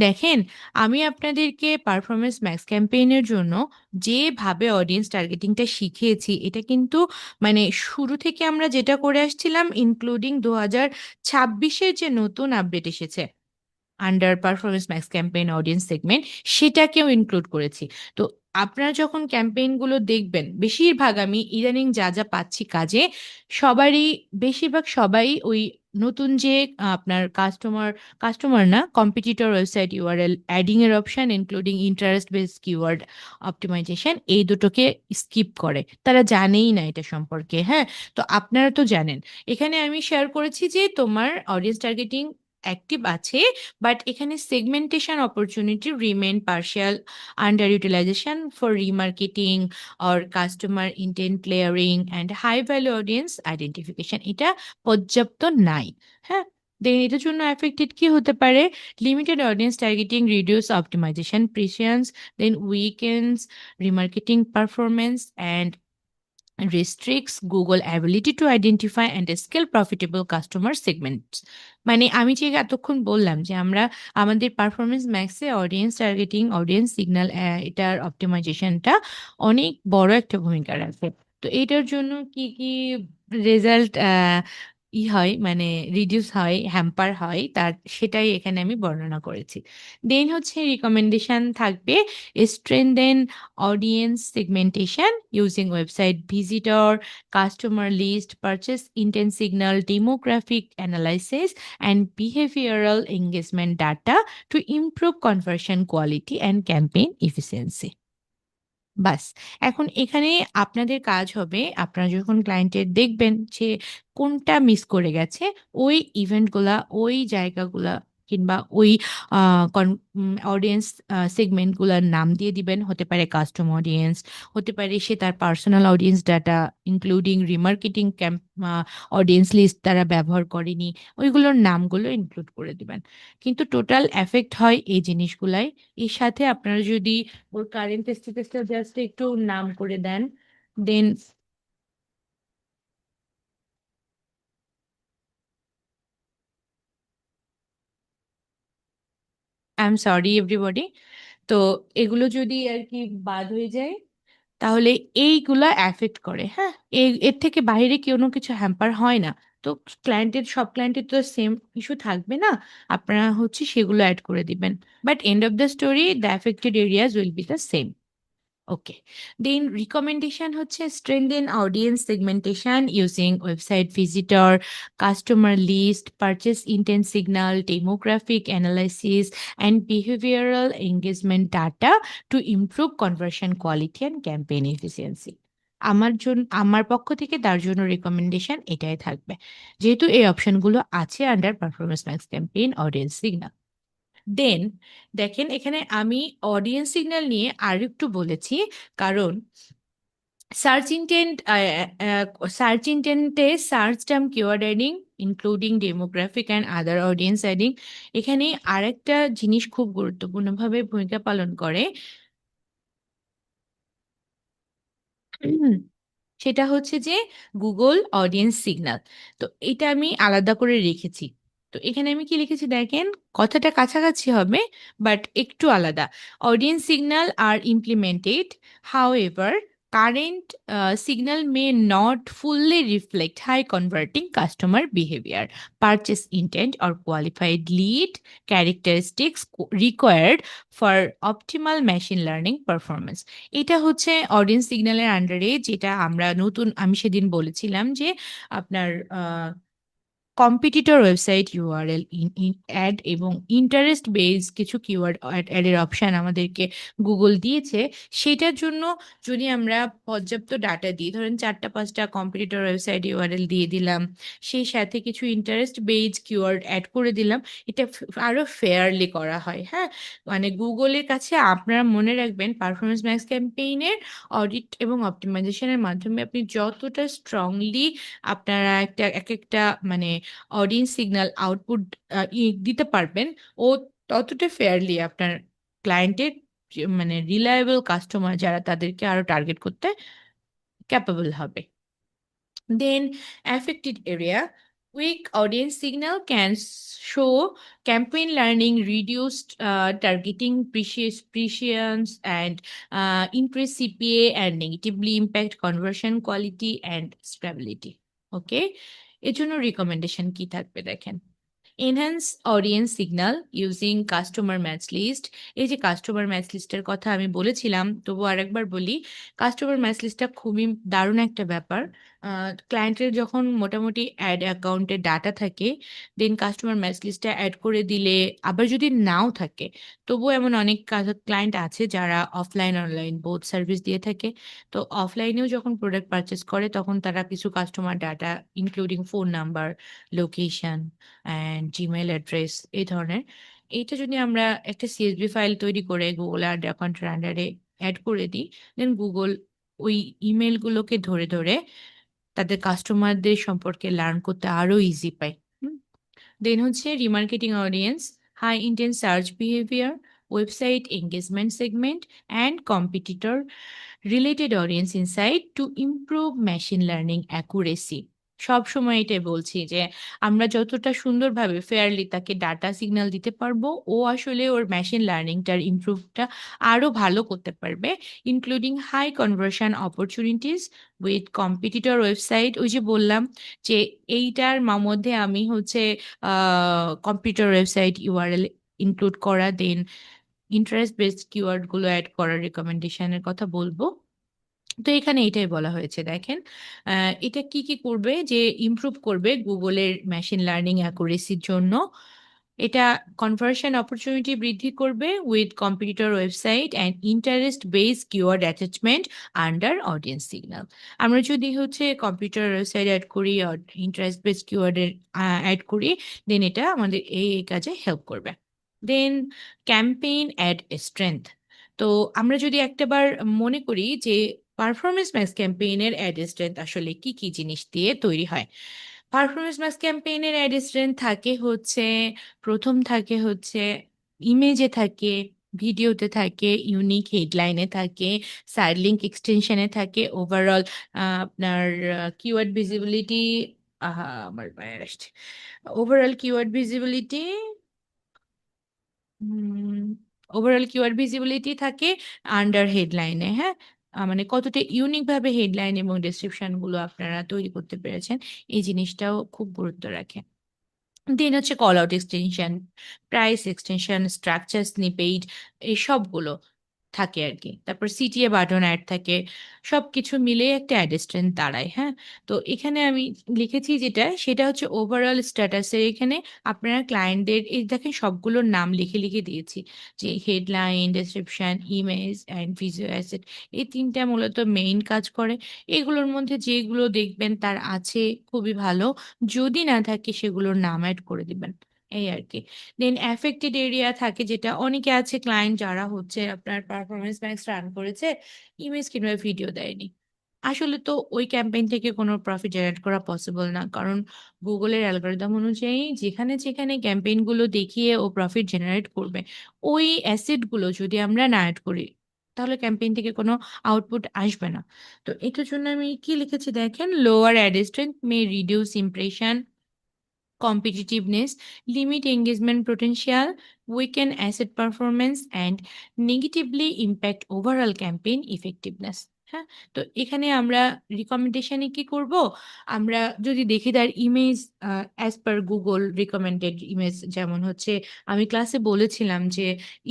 দেখেন, আমি আপনাদেরকে পারফরমেন্স ম্যাক্স ক্যাম্পেইনের জন্য যেভাবে অডিয়েন্স টার্গেটিংটা শিখিয়েছি, এটা কিন্তু মানে শুরু থেকে আমরা যেটা করে আসছিলাম ইনক্লুডিং 2026-এর যে নতুন আপডেট এসেছে under performance max campaign audience segment, সেটাকেও ইনক্লুড করেছি। তো আপনারা যখন ক্যাম্পেইনগুলো দেখবেন, বেশিরভাগ আমি ইদানিং যা যা পাচ্ছি কাজে, সবারই বেশিরভাগ সবাই ওই নতুন যে আপনার কাস্টমার না কম্পিটিটর ওয়েবসাইট ইউআরএল অ্যাডিং এর option including interest base keyword optimization, এই দুটোকে স্কিপ করে, তারা জানেই না এটা সম্পর্কে। হ্যাঁ, তো আপনারা তো জানেন। এখানে আমি শেয়ার করেছি যে তোমার অডিয়েন্স টার্গেটিং অ্যাক্টিভ আছে, বাট এখানে segmentation opportunity remain partial, under utilization for remarketing or customer intent layering and high value audience identification, এটা পর্যাপ্ত নাই। হ্যাঁ, দেন এটার জন্য এফেক্টেড কি হতে পারে? Limited audience targeting reduce optimization precision, then weakens remarketing performance and restricts Google ability to identify and scale profitable customer segments। মানে আমি যে এতক্ষণ বললাম যে আমরা আমাদের পারফরমেন্স ম্যাক্সে অডিয়েন্স টার্গেটিং, অডিয়েন্স সিগন্যাল, এটার অপটিমাইজেশনটা অনেক বড় একটা ভূমিকা রাখে। তো এটার জন্য কি কি রেজাল্ট হয় মানে রিডিউস হয়, হ্যাম্পার হয়, তার সেটাই এখানে আমি বর্ণনা করেছি। দেন হচ্ছে রিকমেন্ডেশন থাকবে strengthen audience segmentation using website visitor, customer list, purchase intent signal, demographic analysis and behavioural engagement data to improve conversion quality and campaign efficiency. বাস, এখন এখানে আপনাদের কাজ হবে, আপনারা যখন ক্লায়েন্টের দেখবেন যে কোনটা মিস করে গেছে, ওই ইভেন্টগুলা, ওই জায়গাগুলা কিংবা ওই অডিয়েন্স সেগমেন্টগুলোর নাম দিয়ে দিবেন। হতে পারে কাস্টম অডিয়েন্স, হতে পারে সে তার personal audience data including remarketing camp audience list তারা ব্যবহার করেনি, ওইগুলোর নামগুলো ইনক্লুড করে দিবেন। কিন্তু টোটাল এফেক্ট হয় এই জিনিসগুলাই। এর সাথে আপনারা যদি ওর কারেন্ট স্ট্যাটাসটা জাস্ট একটু নাম করে দেন, then I am sorry everybody. তো এগুলো যদি আর কি বাদ হয়ে যায়, তাহলে এইগুলা অ্যাফেক্ট করে। হ্যাঁ, এর থেকে বাইরে কোনো কিছু হ্যাম্পার হয় না। তো ক্লায়েন্টের, সব ক্লায়েন্টের তো সেম ইস্যু থাকবে না, আপনারা হচ্ছে সেগুলো অ্যাড করে দিবেন। But end of the story, the affected areas will be the same. Okay, then recommendation হচ্ছে strengthen audience segmentation using website visitor, customer list, purchase intent signal, demographic analysis, and behavioral engagement data to improve conversion quality and campaign efficiency. আমার পক্ষ থেকে তার জন্য রিকমেন্ডেশন এটাই থাকবে, যেহেতু এই অপশনগুলো আছে under performance max campaign audience signal. Then দেখেন, এখানে আমি অডিয়েন্স সিগন্যাল নিয়ে আর একটু বলেছি, কারণ সার্চ ইন্টেন্ট সার্চ ইন্টেন্টে search term keyword adding including demographic and other audience adding, এখানে আরেকটা জিনিস খুব গুরুত্বপূর্ণভাবে ভূমিকা পালন করে। সেটা হচ্ছে যে গুগল অডিয়েন্স সিগন্যাল। তো এটা আমি আলাদা করে রেখেছি। তো এখানে আমি কি লিখেছি দেখেন, কথাটা কাছাকাছি হবে বাট একটু আলাদা। Audience signal are implemented, however current signal may not fully reflect high converting customer behavior, purchase intent, or qualified lead characteristics required for optimal machine learning performance. এটা হচ্ছে অডিয়েন্স সিগন্যালের আন্ডারে, যেটা আমরা নতুন, আমি সেদিন বলেছিলাম যে আপনার কম্পিটিটর ওয়েবসাইট ইউআরএল অ্যাড এবং ইন্টারেস্ট বেস কিছু কিওয়ার্ড অ্যাডের অপশন আমাদেরকে গুগল দিয়েছে। সেটার জন্য যদি আমরা পর্যাপ্ত ডাটা দিই, ধরেন 4টা 5টা কম্পিটিটর ওয়েবসাইট ইউআরএল দিয়ে দিলাম, সেই সাথে কিছু ইন্টারেস্ট বেস কিওয়ার্ড অ্যাড করে দিলাম, এটা আরো ফেয়ারলি করা হয়। হ্যাঁ, মানে গুগলের কাছে আপনারা মনে রাখবেন, পারফরমেন্স ম্যাক্স ক্যাম্পেইনের অডিট এবং অপটিমাইজেশনের মাধ্যমে আপনি যতটা স্ট্রংলি আপনারা এক একটা মানে অডিয়েন্স সিগন্যাল আউটপুট দিতে পারবেন, ও ততটা ফেয়ারলি আপনার ক্লায়েন্টের মানে রিলায়েবল কাস্টমার যারা, তাদেরকে আরো টার্গেট করতে ক্যাপাবল হবে। Then, affected area, weak audience signal can show campaign learning, reduced targeting precisions, and increase CPA, and negatively impact conversion quality and stability. Okay, এর জন্য রিকমেন্ডেশন কি থাকবে দেখেন, enhance audience signal using customer match list. এই যে কাস্টমার ম্যাচ লিস্টের কথা আমি বলেছিলাম, তবু আরেকবার বলি, কাস্টমার ম্যাচ লিস্টটা খুবই দারুণ একটা ব্যাপার। ক্লায়েন্টের যখন মোটামুটি অ্যাড অ্যাকাউন্টে ডাটা থাকে, দেন কাস্টমার ম্যাচ লিস্টে অ্যাড করে দিলে, আবার যদি নাও থাকে, তবুও এমন অনেক ক্লায়েন্ট আছে যারা অফলাইন অনলাইন বোথ সার্ভিস দিয়ে থাকে। তো অফলাইনেও যখন প্রোডাক্ট পারচেস করে, তখন তারা কিছু customer data including phone number, location and Gmail address, এই ধরনের, এইটা যদি আমরা একটা সিএসভি ফাইল তৈরি করে গুগল অ্যাড অ্যাকাউন্টের আন্ডারে অ্যাড করে দিই, দেন গুগল ওই ইমেলগুলোকে ধরে ধরে তাদের কাস্টমারদের সম্পর্কে লার্ন করতে আরো ইজি পায়। দেন হচ্ছে remarketing audience, high intense search behavior, website engagement segment, and competitor related audience insight to improve machine learning accuracy. সব সময় এটাই বলছি যে আমরা যতটা সুন্দরভাবে ফেয়ারলি তাকে ডাটা সিগন্যাল দিতে পারবো, ও আসলে ওর মেশিন লার্নিংটার ইমপ্রুভটা আরো ভালো করতে পারবে, including high conversion opportunities with competitor website. ওই যে বললাম যে এইটার মধ্যে আমি হচ্ছে কম্পিউটার ওয়েবসাইট ইউআরএল ইনক্লুড করা, দেন ইন্টারেস্ট বেসড কিওয়ার্ড গুলো অ্যাড করার রেকমেন্ডেশনের কথা বলবো। তো এখানে এটাই বলা হয়েছে, দেখেন এটা কি কি করবে, যে ইমপ্রুভ করবে গুগলের মেশিন লার্নিং অ্যাকুরেসির জন্য। এটা কনভার্সন অপরচুনিটি বৃদ্ধি করবে with competitor website and interest base keyword attachment under audience signal. আমরা যদি হচ্ছে কম্পিউটার ওয়েবসাইট অ্যাড করি, ইন্টারেস্ট বেস কিওয়ার্ডের অ্যাড করি, দেন এটা আমাদের এই কাজে হেল্প করবে। দেন ক্যাম্পেইন অ্যাড স্ট্রেংথ। তো আমরা যদি একটাবার মনে করি যে পারফরমেন্স ম্যাক্স ক্যাম্পেইনের অ্যাড স্ট্রেংথ আসলে কি কি জিনিস দিয়ে তৈরি হয়। পারফরমেন্স ম্যাক্স ক্যাম্পেইনের অ্যাড স্ট্রেংথ থাকে হচ্ছে, প্রথম থাকে হচ্ছে ইমেজে থাকে, ভিডিওতে থাকে, ইউনিক হেডলাইনে থাকে, সাইড লিঙ্ক এক্সটেনশনে থাকে, ওভারঅল আপনার কিওয়ার্ড ভিজিবিলিটি, আমার বাইরে আসছে, overall keyword visibility, overall keyword visibility থাকে আন্ডার হেডলাইনে। হ্যাঁ, মানে কতটা ইউনিক ভাবে হেডলাইন এবং ডেসক্রিপশন গুলো আপনারা তৈরি করতে পেরেছেন, এই জিনিসটাও খুব গুরুত্ব রাখে। দেন হচ্ছে call out extension, price extension, structure snippet, এই সবগুলো থাকে আর কি। তারপর সিটিএ বাটন অ্যাড থাকে, সব কিছু মিলে একটা অ্যাড স্ট্রেংথ দাঁড়ায়। হ্যাঁ, তো এখানে আমি লিখেছি যেটা, সেটা হচ্ছে ওভারঅল স্ট্যাটাসের। এখানে আপনারা ক্লায়েন্টদের এই দেখেন সবগুলোর নাম লিখে লিখে দিয়েছি, যে headline, description, image and visual asset, এই তিনটা মূলত মেইন কাজ করে। এগুলোর মধ্যে যেগুলো দেখবেন তার আছে খুবই ভালো, যদি না থাকে সেগুলোর নাম অ্যাড করে দিবেন, এই আর কি। দেন অ্যাফেক্টেড এরিয়া থাকে, যেটা অনেকে আছে ক্লায়েন্ট যারা হচ্ছে আপনার পারফরমেন্স ম্যাক্স রান করেছে, ইমেজ কিংবা ভিডিও দেয়নি। আসলে তো ওই ক্যাম্পেইন থেকে কোনো প্রফিট জেনারেট করা পসিবল না, কারণ গুগলের অ্যালগোরিদম অনুযায়ী যেখানে যেখানে ক্যাম্পেইন গুলো দেখিয়ে ও প্রফিট জেনারেট করবে, ওই অ্যাসেট গুলো যদি আমরা না অ্যাড করি, তাহলে ক্যাম্পেইন থেকে কোনো আউটপুট আসবে না। তো এটার জন্য আমি কি লিখেছি দেখেন, lower ad strength may reduce impression competitiveness, limit engagement potential, weaken asset performance, and negatively impact overall campaign effectiveness. হ্যাঁ, তো এখানে আমরা রিকমেন্ডেশনে কি করব, আমরা যদি দেখি তার image as per Google recommended image, যেমন হচ্ছে আমি ক্লাসে বলেছিলাম যে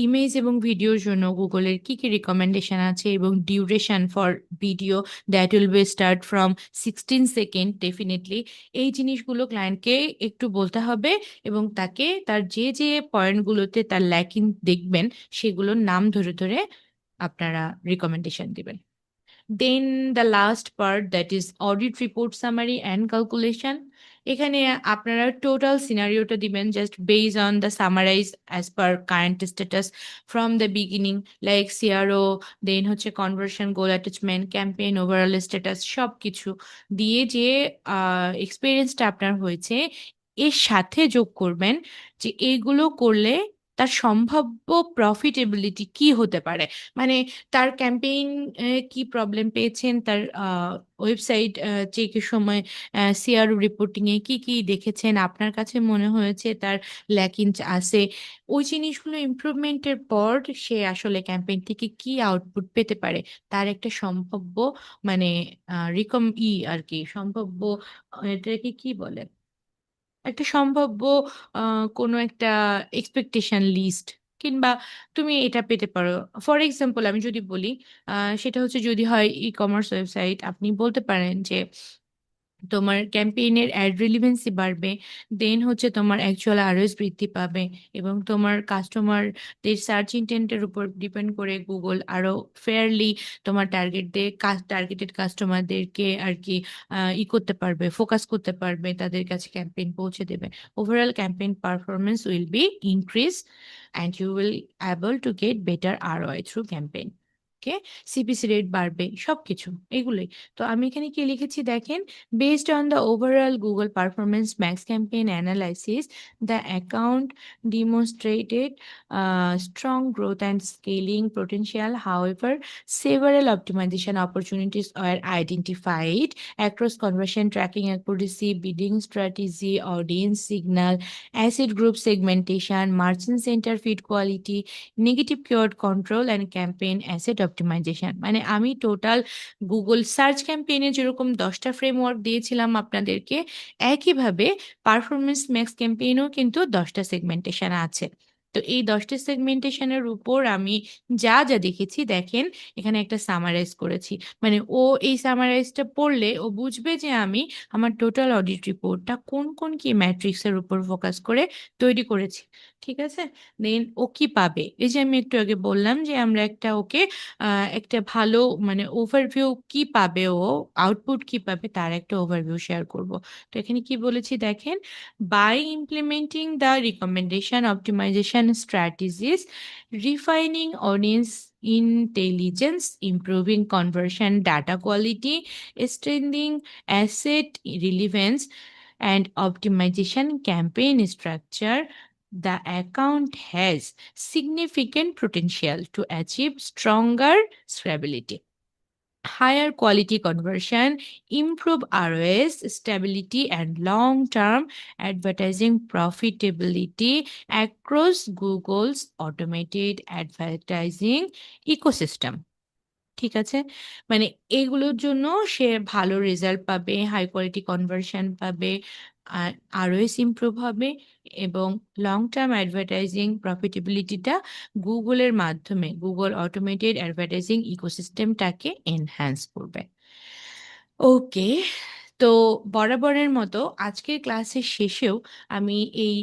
ইমেজ এবং ভিডিওর জন্য গুগলের কি কি রিকমেন্ডেশন আছে, এবং duration for video that will B start from 16 second definitely. এই জিনিসগুলো ক্লায়েন্টকে একটু বলতে হবে, এবং তাকে তার যে যে পয়েন্টগুলোতে তার ল্যাকিং দেখবেন সেগুলোর নাম ধরে ধরে আপনারা রিকমেন্ডেশন দিবেন। Then the last part, that is audit report summary and calculation. এখানে আপনারা টোটাল সিনারিওটা দিবেন just base on the summarize as per current status from the beginning, like CRO, then হচ্ছে conversion, goal attachment, campaign, overall status, সব কিছু দিয়ে যে এক্সপিরিয়েন্সটা আপনার হয়েছে এর সাথে যোগ করবেন যে এইগুলো করলে তার সম্ভাব্য প্রফিটেবিলিটি কি হতে পারে। মানে তার ক্যাম্পেইন কি প্রবলেম পেয়েছেন, তার ওয়েবসাইট চেকের সময় সিআরও রিপোর্টিং এ কি কি দেখেছেন, আপনার কাছে মনে হয়েছে তার ল্যাকিং আছে, ওই জিনিসগুলো ইমপ্রুভমেন্টের পর সে আসলে ক্যাম্পেইন থেকে কি আউটপুট পেতে পারে, তার একটা সম্ভাব্য মানে আর কি সম্ভাব্য, এটাকে কি বলে, একটা সম্ভাব্য কোনো একটা এক্সপেকটেশন লিস্ট, কিংবা তুমি এটা পেতে পারো। ফর এক্সাম্পল আমি যদি বলি, সেটা হচ্ছে যদি হয় ই কমার্স ওয়েবসাইট, আপনি বলতে পারেন যে তোমার ক্যাম্পেইনের অ্যাড রিলিভেন্সি বাড়বে, দেন হচ্ছে তোমার অ্যাকচুয়াল আরএস বৃদ্ধি পাবে, এবং তোমার কাস্টমারদের সার্চ ইন্টেন্টের উপর ডিপেন্ড করে গুগল আরো ফেয়ারলি তোমার টার্গেটেড কাস্টমারদেরকে আর কি করতে পারবে, ফোকাস করতে পারবে, তাদের কাছে ক্যাম্পেইন পৌঁছে দেবে। Overall campaign performance will be increase and you will able to get better ROI through campaign. Okay, CPC rate বাড়বে, সবকিছু এগুলোই। তো আমি এখানে কি লিখেছি দেখেন, based on the overall Google performance max campaign analysis, the account demonstrated strong growth and scaling potential. However, several optimization opportunities were identified across conversion tracking accuracy, bidding strategy, audience signal, asset group segmentation, merchant center feed quality, negative keyword control and campaign asset optimization. মানে আমি টোটাল গুগল সার্চ ক্যাম্পেইনে যেরকম 10টা ফ্রেমওয়ার্ক দিয়েছিলাম আপনাদেরকে, একইভাবে পারফরমেন্স ম্যাক্স ক্যাম্পেইনেও কিন্তু 10টা সেগমেন্টেশন আছে। তো এই 10টা সেগমেন্টেশনের উপর আমি যা যা দেখেছি দেখেন, এখানে একটা সামারাইজ করেছি। মানে ও এই সামারাইজটা পড়লে ও বুঝবে যে আমি আমার টোটাল অডিট রিপোর্টটা কোন কোন কি ম্যাট্রিক্সের উপর ফোকাস করে তৈরি করেছি। ঠিক আছে, দেন ও কি পাবে, এই যে আমি একটু আগে বললাম যে আমরা একটা ওকে একটা ভালো মানে ওভারভিউ কি পাবে, ও আউটপুট কি পাবে তার একটা ওভারভিউ শেয়ার করব। তো এখানে কি বলেছি দেখেন, by implementing the recommendation optimization strategies, refining audience intelligence, improving conversion data quality, strengthening asset relevance, and optimization campaign structure, the account has significant potential to achieve stronger scalability, higher quality conversion, improve ROS, stability, and long-term advertising profitability across Google's automated advertising ecosystem. ঠিক আছে, মানে এগুলোর জন্য সে ভালো রেজাল্ট পাবে, হাই কোয়ালিটি কনভার্সন পাবে, আর আরওএস ইমপ্রুভ হবে, এবং লং টার্ম অ্যাডভার্টাইজিং প্রফিটেবিলিটিটা গুগলের মাধ্যমে গুগল অটোমেটেড অ্যাডভার্টাইজিং ইকোসিস্টেমটাকে এনহ্যান্স করবে। ওকে, তো বরাবরের মতো আজকের ক্লাসের শেষেও আমি এই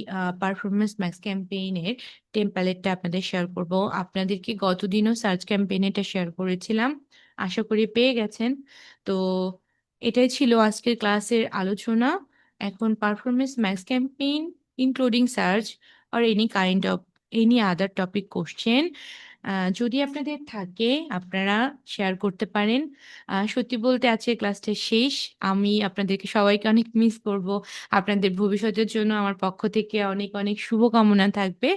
পারফরমেন্স ম্যাক্স ক্যাম্পেইনের টেমপ্লেটটা আপনাদের শেয়ার করব। আপনাদেরকে গতদিনও সার্চ ক্যাম্পেইন এটা শেয়ার করেছিলাম, আশা করি পেয়ে গেছেন। তো এটাই ছিল আজকের ক্লাসের আলোচনা। এখন performance max campaign including search or any kind of any other topic question যদি আপনাদের থাকে আপনারা শেয়ার করতে পারেন। সত্যি বলতে আজকের ক্লাসটা শেষ, আমি আপনাদেরকে সবাইকে অনেক মিস করব। আপনাদের ভবিষ্যতের জন্য আমার পক্ষ থেকে অনেক অনেক শুভকামনা থাকবে।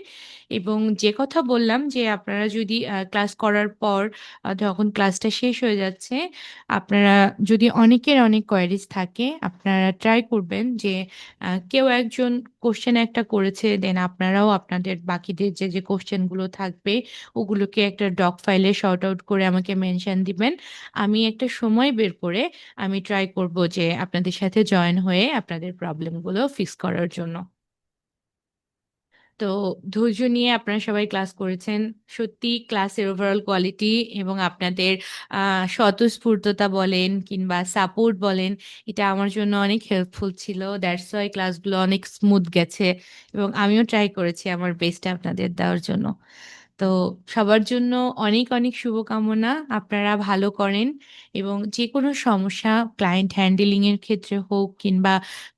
এবং যে কথা বললাম যে আপনারা যদি ক্লাস করার পর যখন ক্লাসটা শেষ হয়ে যাচ্ছে, আপনারা যদি অনেকের অনেক কোয়ারিজ থাকে আপনারা ট্রাই করবেন যে কেউ একজন কোশ্চেন একটা করেছে, দেন আপনারাও আপনাদের বাকিদের যে যে কোশ্চেনগুলো থাকবে ওগুলোকে একটা ডক ফাইলে শর্ট আউট করে আমাকে মেনশন দিবেন। আমি একটা সময় বের করে আমি ট্রাই করব যে আপনাদের সাথে জয়েন হয়ে আপনাদের প্রবলেমগুলো ফিক্স করার জন্য। তো ধৈর্য নিয়ে আপনারা সবাই ক্লাস করেছেন, সত্যি ক্লাসের ওভারঅল কোয়ালিটি এবং আপনাদের স্বতঃস্ফূর্ততা বলেন কিংবা সাপোর্ট বলেন, এটা আমার জন্য অনেক হেল্পফুল ছিল। দ্যাটস ওয়াই ক্লাসগুলো অনেক স্মুথ গেছে এবং আমিও ট্রাই করেছি আমার বেস্টটা আপনাদের দেওয়ার জন্য। তো সবার জন্য অনেক অনেক শুভকামনা, আপনারা ভালো করেন এবং যে কোনো সমস্যা ক্লায়েন্ট হ্যান্ডেলিং এর ক্ষেত্রে হোক কিংবা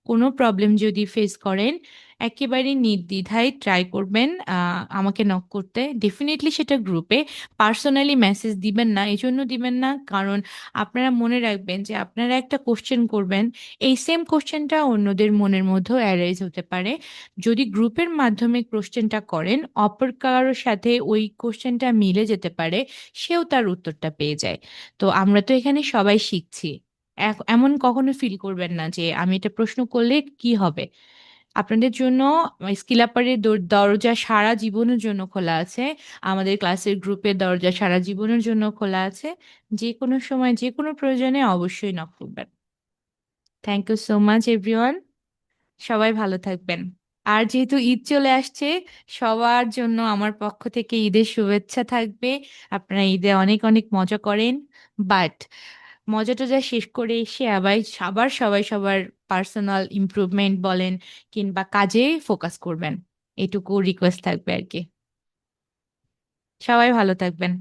কোনো প্রবলেম যদি ফেস করেন একেবারে নির্দ্বিধায় ট্রাই করবেন আমাকে নক করতে। ডেফিনেটলি সেটা গ্রুপে, পার্সোনালি মেসেজ দিবেন না, এই জন্য দিবেন না কারণ আপনারা মনে রাখবেন যে আপনারা একটা কোশ্চেন করবেন, এই সেম কোশ্চেনটা অন্যদের মনের মধ্যেও অ্যারাইজ হতে পারে। যদি গ্রুপের মাধ্যমে কোশ্চেনটা করেন অপর কারোর সাথে ওই কোশ্চেনটা মিলে যেতে পারে, সেও তার উত্তরটা পেয়ে যায়। তো আমরা তো এখানে সবাই শিখছি, এমন কখনো ফিল করবেন না যে আমি এটা প্রশ্ন করলে কি হবে। আপনাদের জন্য স্কিল আপারের দরজা সারা জীবনের জন্য খোলা আছে, আমাদের ক্লাসের গ্রুপের দরজা সারা জীবনের জন্য খোলা আছে। যে কোনো সময় যে কোনো প্রয়োজনে অবশ্যই নক করবেন। Thank you so much everyone, সবাই ভালো থাকবেন। আর যেহেতু ঈদ চলে আসছে, সবার জন্য আমার পক্ষ থেকে ঈদের শুভেচ্ছা থাকবে। আপনারা ঈদে অনেক অনেক মজা করেন, বাট মজাটা যা শেষ করে এসে আবার আবার সবাই সবার পার্সোনাল ইমপ্রুভমেন্ট বলেন কিংবা কাজে ফোকাস করবেন, এটুকু রিকোয়েস্ট থাকবে আর কি। সবাই ভালো থাকবেন।